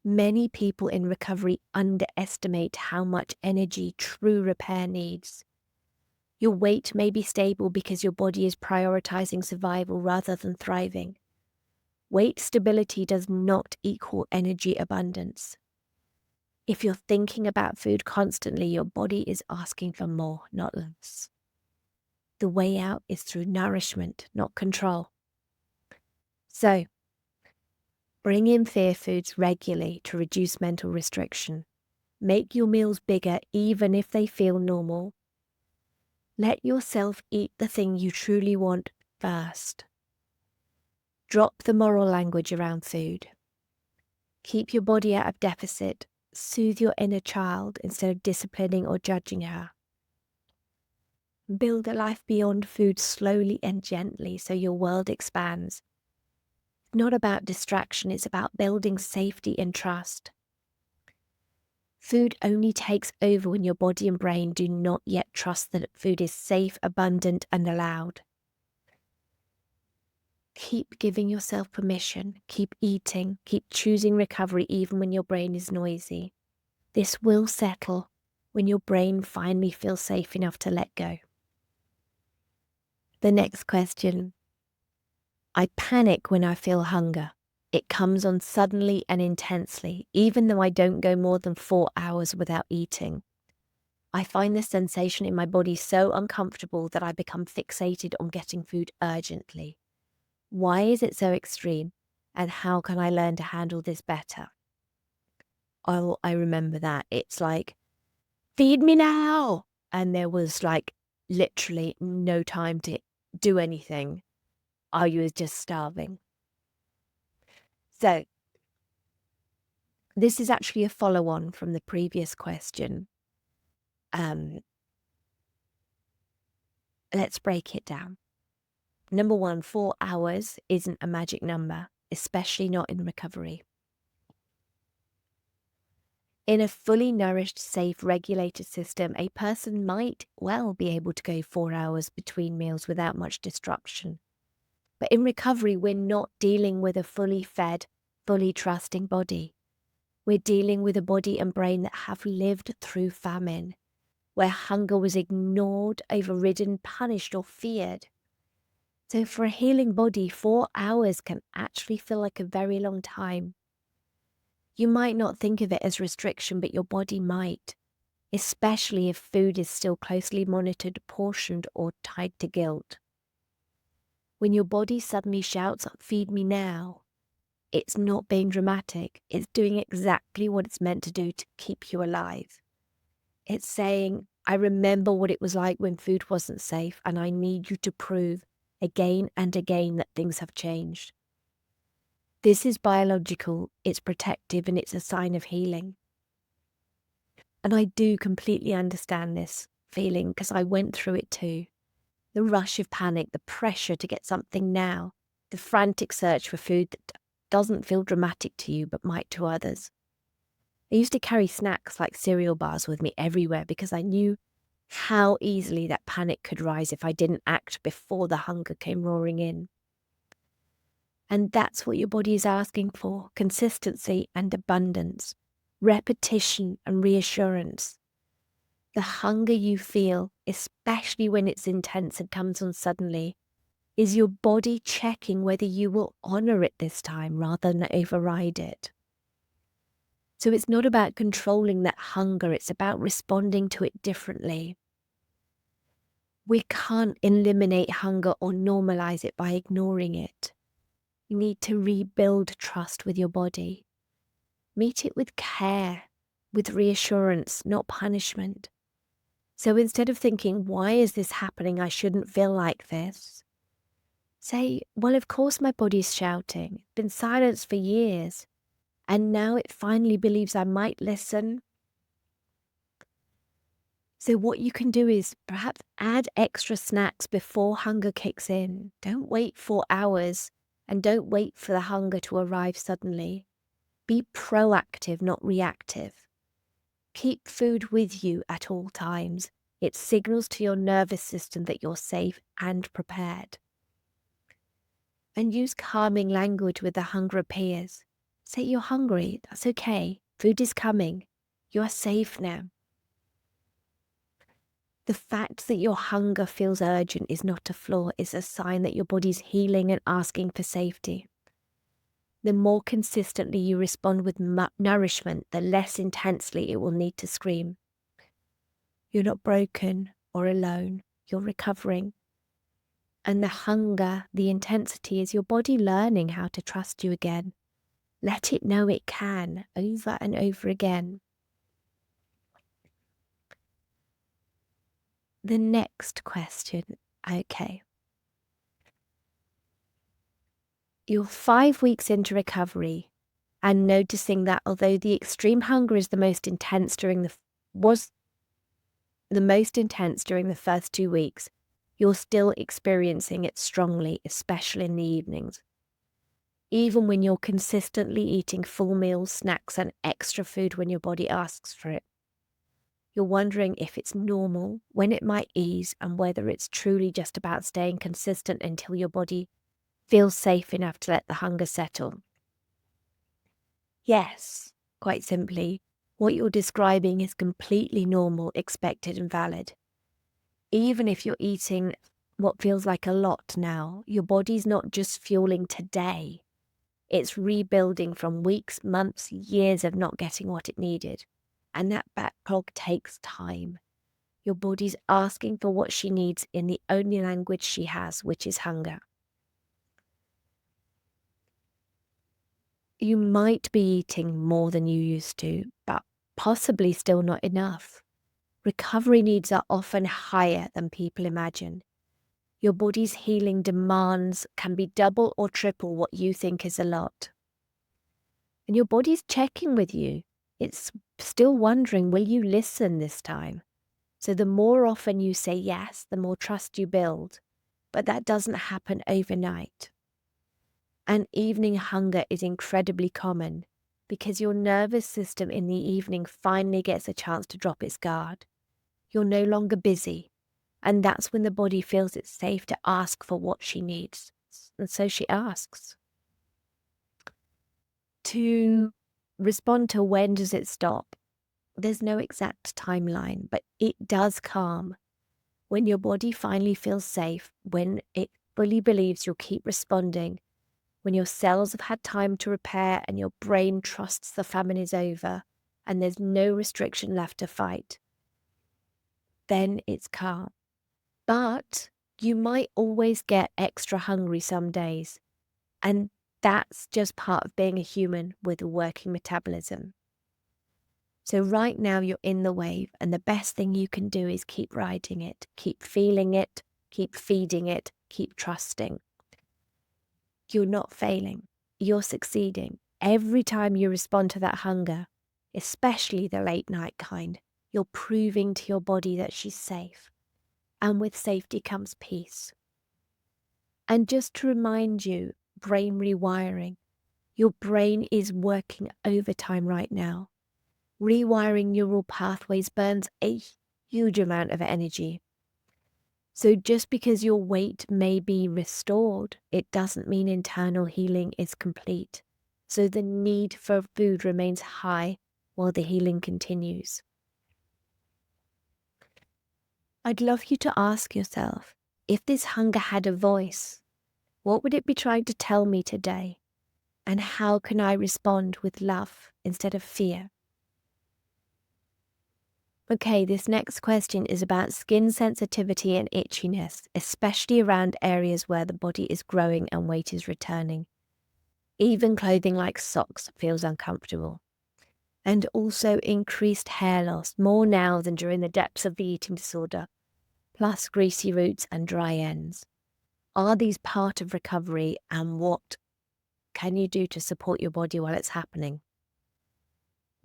Many people in recovery underestimate how much energy true repair needs. Your weight may be stable because your body is prioritizing survival rather than thriving. Weight stability does not equal energy abundance. If you're thinking about food constantly, your body is asking for more, not less. The way out is through nourishment, not control. So, bring in fear foods regularly to reduce mental restriction. Make your meals bigger even if they feel normal. Let yourself eat the thing you truly want first. Drop the moral language around food. Keep your body out of deficit. Soothe your inner child instead of disciplining or judging her. Build a life beyond food slowly and gently so your world expands. It's not about distraction, it's about building safety and trust. Food only takes over when your body and brain do not yet trust that food is safe, abundant, and allowed. Keep giving yourself permission, keep eating, keep choosing recovery even when your brain is noisy. This will settle when your brain finally feels safe enough to let go. The next question. I panic when I feel hunger. It comes on suddenly and intensely, even though I don't go more than 4 hours without eating. I find the sensation in my body so uncomfortable that I become fixated on getting food urgently. Why is it so extreme? And how can I learn to handle this better? Oh, I remember that. It's like, feed me now. And there was like literally no time to do anything. I was just starving. So this is actually a follow-on from the previous question. Let's break it down. Number one, 4 hours isn't a magic number, especially not in recovery. In a fully nourished, safe, regulated system, a person might well be able to go 4 hours between meals without much disruption. But in recovery, we're not dealing with a fully fed, fully trusting body. We're dealing with a body and brain that have lived through famine, where hunger was ignored, overridden, punished, or feared. So for a healing body, 4 hours can actually feel like a very long time. You might not think of it as restriction, but your body might, especially if food is still closely monitored, portioned, or tied to guilt. When your body suddenly shouts, "Feed me now," it's not being dramatic. It's doing exactly what it's meant to do to keep you alive. It's saying, "I remember what it was like when food wasn't safe, and I need you to prove again and again that things have changed." This is biological, it's protective, and it's a sign of healing. And I do completely understand this feeling because I went through it too. The rush of panic, the pressure to get something now, the frantic search for food that doesn't feel dramatic to you but might to others. I used to carry snacks like cereal bars with me everywhere because I knew how easily that panic could rise if I didn't act before the hunger came roaring in. And that's what your body is asking for: consistency and abundance, repetition and reassurance. The hunger you feel, especially when it's intense and comes on suddenly, is your body checking whether you will honor it this time rather than override it. So it's not about controlling that hunger, it's about responding to it differently. We can't eliminate hunger or normalize it by ignoring it. You need to rebuild trust with your body. Meet it with care, with reassurance, not punishment. So instead of thinking, "Why is this happening? I shouldn't feel like this," say, "Well, of course my body's shouting. It's been silenced for years. And now it finally believes I might listen." So what you can do is perhaps add extra snacks before hunger kicks in. Don't wait 4 hours and don't wait for the hunger to arrive suddenly. Be proactive, not reactive. Keep food with you at all times. It signals to your nervous system that you're safe and prepared. And use calming language when the hunger appears. Say you're hungry, that's okay. Food is coming. You are safe now. The fact that your hunger feels urgent is not a flaw, it's a sign that your body's healing and asking for safety. The more consistently you respond with nourishment, the less intensely it will need to scream. You're not broken or alone, you're recovering. And the hunger, the intensity, is your body learning how to trust you again. Let it know it can, over and over again. The next question, okay. You're 5 weeks into recovery and noticing that although the extreme hunger is the most intense during the first 2 weeks, you're still experiencing it strongly, especially in the evenings. Even when you're consistently eating full meals, snacks, and extra food when your body asks for it. You're wondering if it's normal, when it might ease, and whether it's truly just about staying consistent until your body feels safe enough to let the hunger settle. Yes, quite simply, what you're describing is completely normal, expected, and valid. Even if you're eating what feels like a lot now, your body's not just fueling today. It's rebuilding from weeks, months, years of not getting what it needed. And that backlog takes time. Your body's asking for what she needs in the only language she has, which is hunger. You might be eating more than you used to, but possibly still not enough. Recovery needs are often higher than people imagine. Your body's healing demands can be double or triple what you think is a lot. And your body's checking with you. It's still wondering, will you listen this time? So the more often you say yes, the more trust you build. But that doesn't happen overnight. And evening hunger is incredibly common. because your nervous system in the evening finally gets a chance to drop its guard. You're no longer busy, and that's when the body feels it's safe to ask for what she needs. And so she asks. To respond to when does it stop, there's no exact timeline, but it does calm when your body finally feels safe, when it fully believes you'll keep responding, when your cells have had time to repair and your brain trusts the famine is over and there's no restriction left to fight. Then it's calm. But you might always get extra hungry some days, and that's just part of being a human with a working metabolism. So right now you're in the wave, and the best thing you can do is keep riding it, keep feeling it, keep feeding it, keep trusting. You're not failing, you're succeeding. Every time you respond to that hunger, especially the late night kind, you're proving to your body that she's safe. And with safety comes peace. And just to remind you, brain rewiring, your brain is working overtime right now. Rewiring neural pathways burns a huge amount of energy. So just because your weight may be restored, it doesn't mean internal healing is complete. So the need for food remains high while the healing continues. I'd love you to ask yourself, if this hunger had a voice, what would it be trying to tell me today? And how can I respond with love instead of fear? Okay, this next question is about skin sensitivity and itchiness, especially around areas where the body is growing and weight is returning. Even clothing like socks feels uncomfortable. And also increased hair loss, more now than during the depths of the eating disorder, plus greasy roots and dry ends. Are these part of recovery, and what can you do to support your body while it's happening?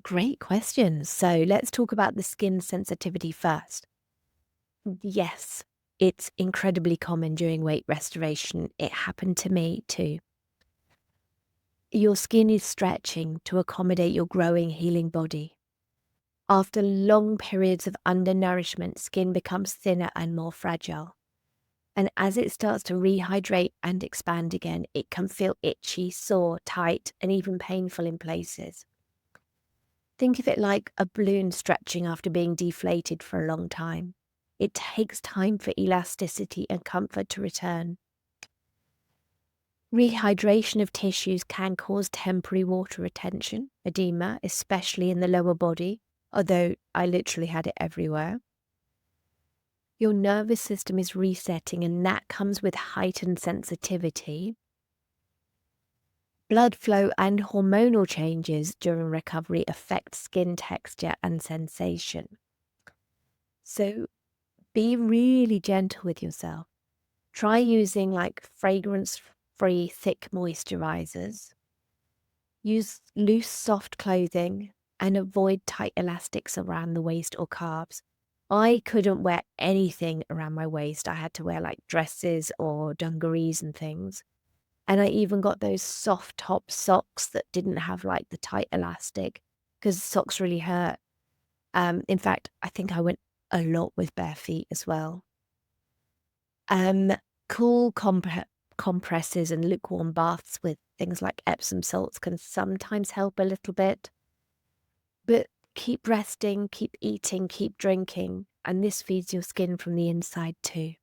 Great questions. So let's talk about the skin sensitivity first. Yes, it's incredibly common during weight restoration. It happened to me too. Your skin is stretching to accommodate your growing, healing body. After long periods of undernourishment, skin becomes thinner and more fragile. And as it starts to rehydrate and expand again, it can feel itchy, sore, tight, and even painful in places. Think of it like a balloon stretching after being deflated for a long time. It takes time for elasticity and comfort to return. Rehydration of tissues can cause temporary water retention, edema, especially in the lower body, although I literally had it everywhere. Your nervous system is resetting, and that comes with heightened sensitivity. Blood flow and hormonal changes during recovery affect skin texture and sensation. So be really gentle with yourself. Try using fragrance-free thick moisturizers. Use loose, soft clothing and avoid tight elastics around the waist or calves. I couldn't wear anything around my waist. I had to wear like dresses or dungarees and things. And I even got those soft top socks that didn't have like the tight elastic because socks really hurt. In fact, I think I went a lot with bare feet as well. Cool compresses and lukewarm baths with things like Epsom salts can sometimes help a little bit. But keep resting, keep eating, keep drinking, and this feeds your skin from the inside too.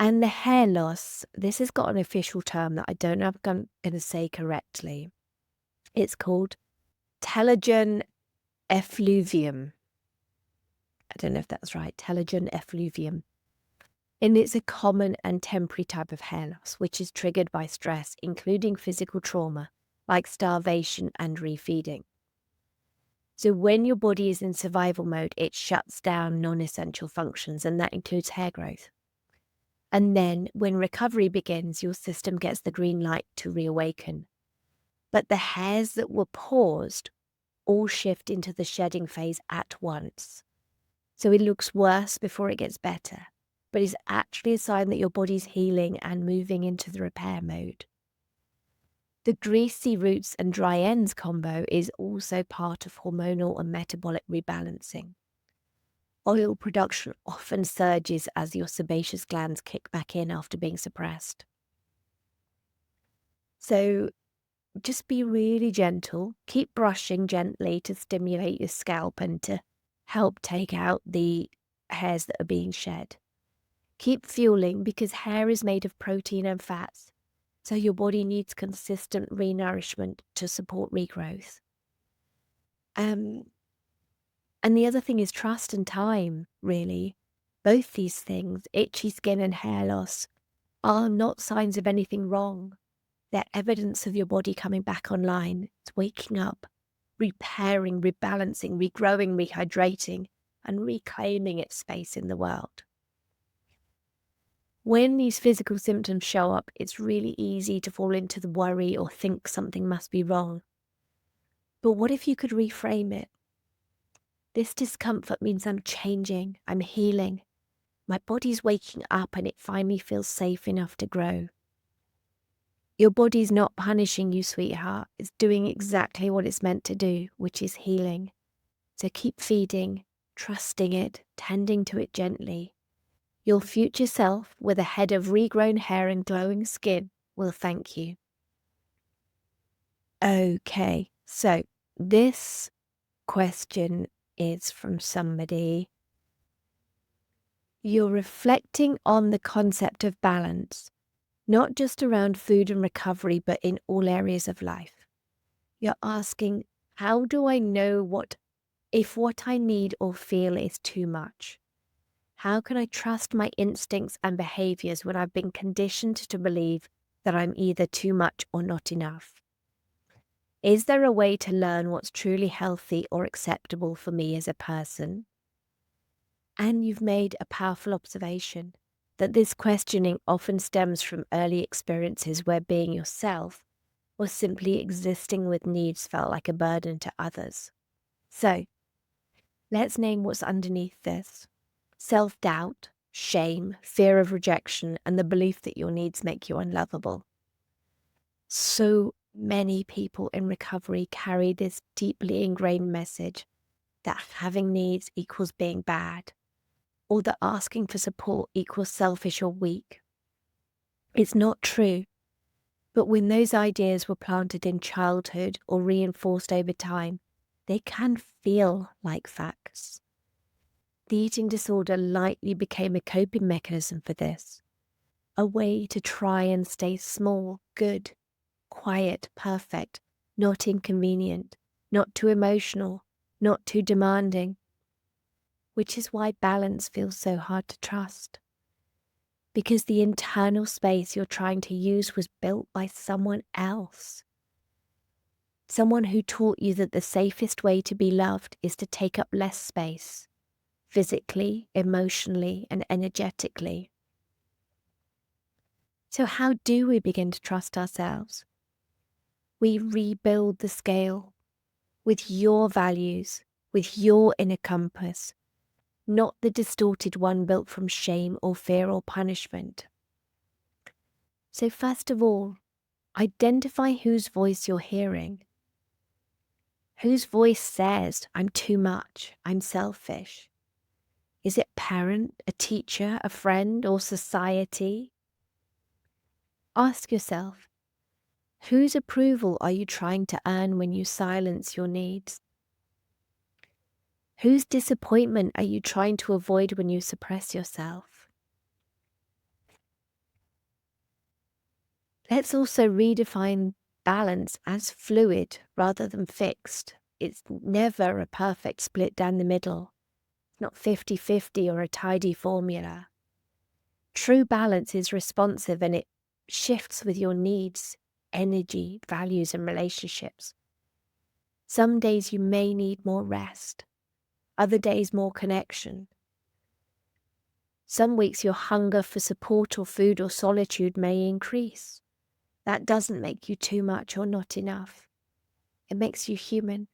And the hair loss, this has got an official term that I don't know if I'm going to say correctly. It's called telogen effluvium. I don't know if that's right, telogen effluvium. And it's a common and temporary type of hair loss, which is triggered by stress, including physical trauma, like starvation and refeeding. So when your body is in survival mode, it shuts down non-essential functions, and that includes hair growth. And then when recovery begins, your system gets the green light to reawaken. But the hairs that were paused all shift into the shedding phase at once. So it looks worse before it gets better, but is actually a sign that your body's healing and moving into the repair mode. The greasy roots and dry ends combo is also part of hormonal and metabolic rebalancing. Oil production often surges as your sebaceous glands kick back in after being suppressed. So just be really gentle. Keep brushing gently to stimulate your scalp and to help take out the hairs that are being shed. Keep fueling because hair is made of protein and fats, so your body needs consistent renourishment to support regrowth. And the other thing is trust and time, really. Both these things, itchy skin and hair loss, are not signs of anything wrong. They're evidence of your body coming back online. It's waking up, repairing, rebalancing, regrowing, rehydrating, and reclaiming its space in the world. When these physical symptoms show up, it's really easy to fall into the worry or think something must be wrong. But what if you could reframe it? This discomfort means I'm changing, I'm healing. My body's waking up and it finally feels safe enough to grow. Your body's not punishing you, sweetheart. It's doing exactly what it's meant to do, which is healing. So keep feeding, trusting it, tending to it gently. Your future self, with a head of regrown hair and glowing skin, will thank you. Okay, so this question is from somebody. You're reflecting on the concept of balance, not just around food and recovery, but in all areas of life. You're asking, how do I know if what I need or feel is too much? How can I trust my instincts and behaviors when I've been conditioned to believe that I'm either too much or not enough? Is there a way to learn what's truly healthy or acceptable for me as a person? And you've made a powerful observation that this questioning often stems from early experiences where being yourself or simply existing with needs felt like a burden to others. So, let's name what's underneath this. Self-doubt, shame, fear of rejection, and the belief that your needs make you unlovable. So many people in recovery carry this deeply ingrained message that having needs equals being bad, or that asking for support equals selfish or weak. It's not true, but when those ideas were planted in childhood or reinforced over time, they can feel like facts. The eating disorder likely became a coping mechanism for this, a way to try and stay small, good, quiet, perfect, not inconvenient, not too emotional, not too demanding, which is why balance feels so hard to trust. Because the internal space you're trying to use was built by someone else. Someone who taught you that the safest way to be loved is to take up less space, physically, emotionally, and energetically. So how do we begin to trust ourselves? We rebuild the scale with your values, with your inner compass, not the distorted one built from shame or fear or punishment. So first of all, identify whose voice you're hearing. Whose voice says, I'm too much, I'm selfish? Is it parent, a teacher, a friend, or society? Ask yourself, whose approval are you trying to earn when you silence your needs? Whose disappointment are you trying to avoid when you suppress yourself? Let's also redefine balance as fluid rather than fixed. It's never a perfect split down the middle. It's not 50-50 or a tidy formula. True balance is responsive and it shifts with your needs, energy, values, and relationships. Some days you may need more rest, other days more connection. Some weeks your hunger for support or food or solitude may increase. That doesn't make you too much or not enough. It makes you human.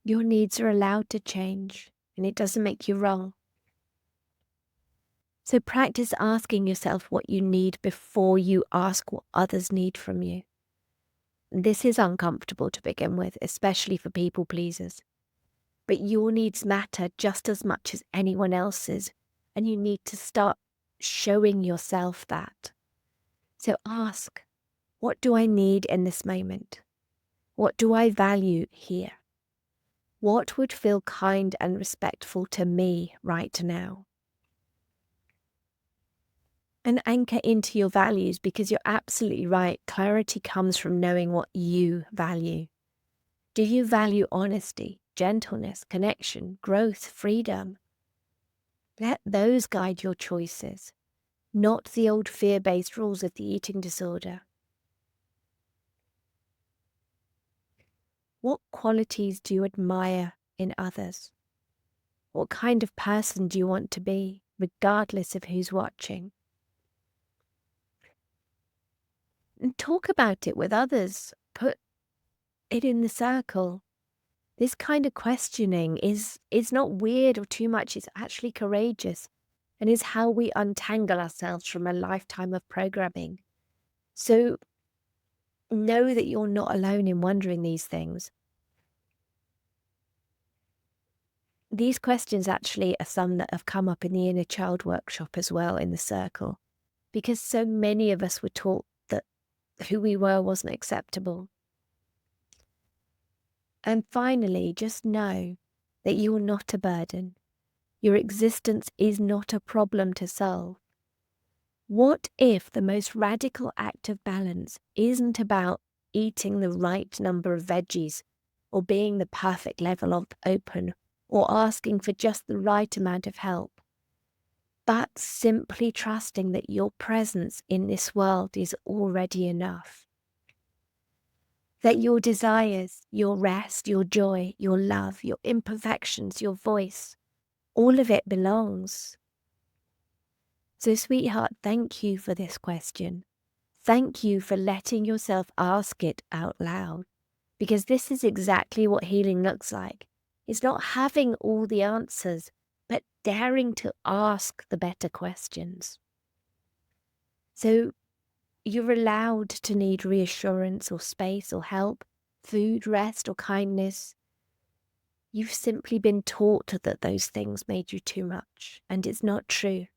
Your needs are allowed to change, and it doesn't make you wrong. So practice asking yourself what you need before you ask what others need from you. This is uncomfortable to begin with, especially for people pleasers. But your needs matter just as much as anyone else's, and you need to start showing yourself that. So ask, what do I need in this moment? What do I value here? What would feel kind and respectful to me right now? And anchor into your values, because you're absolutely right. Clarity comes from knowing what you value. Do you value honesty, gentleness, connection, growth, freedom? Let those guide your choices, not the old fear-based rules of the eating disorder. What qualities do you admire in others? What kind of person do you want to be, regardless of who's watching? And talk about it with others. Put it in the circle. This kind of questioning is not weird or too much. It's actually courageous, and is how we untangle ourselves from a lifetime of programming. So know that you're not alone in wondering these things. These questions actually are some that have come up in the inner child workshop as well, in the circle, because so many of us were taught that who we were wasn't acceptable. And finally, just know that you are not a burden. Your existence is not a problem to solve. What if the most radical act of balance isn't about eating the right number of veggies, or being the perfect level of open, or asking for just the right amount of help, but simply trusting that your presence in this world is already enough? That your desires, your rest, your joy, your love, your imperfections, your voice, all of it belongs. So, sweetheart, thank you for this question. Thank you for letting yourself ask it out loud, because this is exactly what healing looks like. It's not having all the answers, but daring to ask the better questions. So you're allowed to need reassurance or space or help, food, rest or kindness. You've simply been taught that those things made you too much, and it's not true.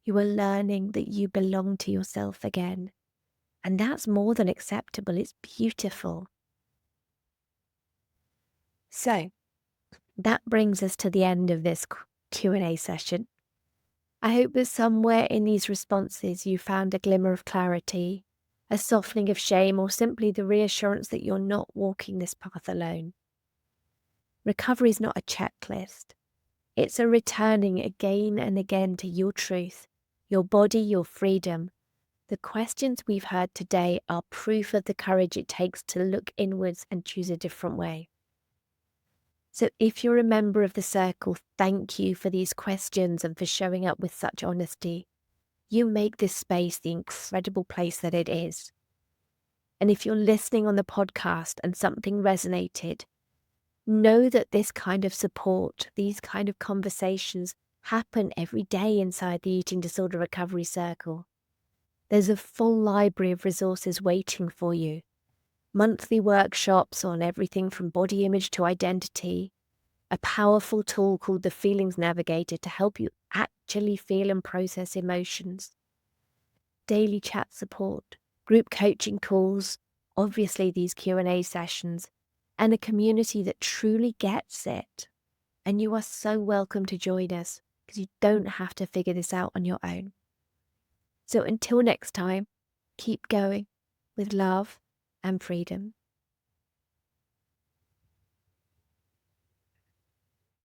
You are learning that you belong to yourself again. And that's more than acceptable. It's beautiful. So that brings us to the end of this Q&A session. I hope that somewhere in these responses you found a glimmer of clarity, a softening of shame, or simply the reassurance that you're not walking this path alone. Recovery is not a checklist. It's a returning again and again to your truth, your body, your freedom. The questions we've heard today are proof of the courage it takes to look inwards and choose a different way. So if you're a member of the circle, thank you for these questions and for showing up with such honesty. You make this space the incredible place that it is. And if you're listening on the podcast and something resonated, know that this kind of support, these kind of conversations happen every day inside the Eating Disorder Recovery Circle. There's a full library of resources waiting for you. Monthly workshops on everything from body image to identity, a powerful tool called the Feelings Navigator to help you actually feel and process emotions, daily chat support, group coaching calls, obviously these Q&A sessions, and a community that truly gets it. And you are so welcome to join us, because you don't have to figure this out on your own. So until next time, keep going with love and freedom.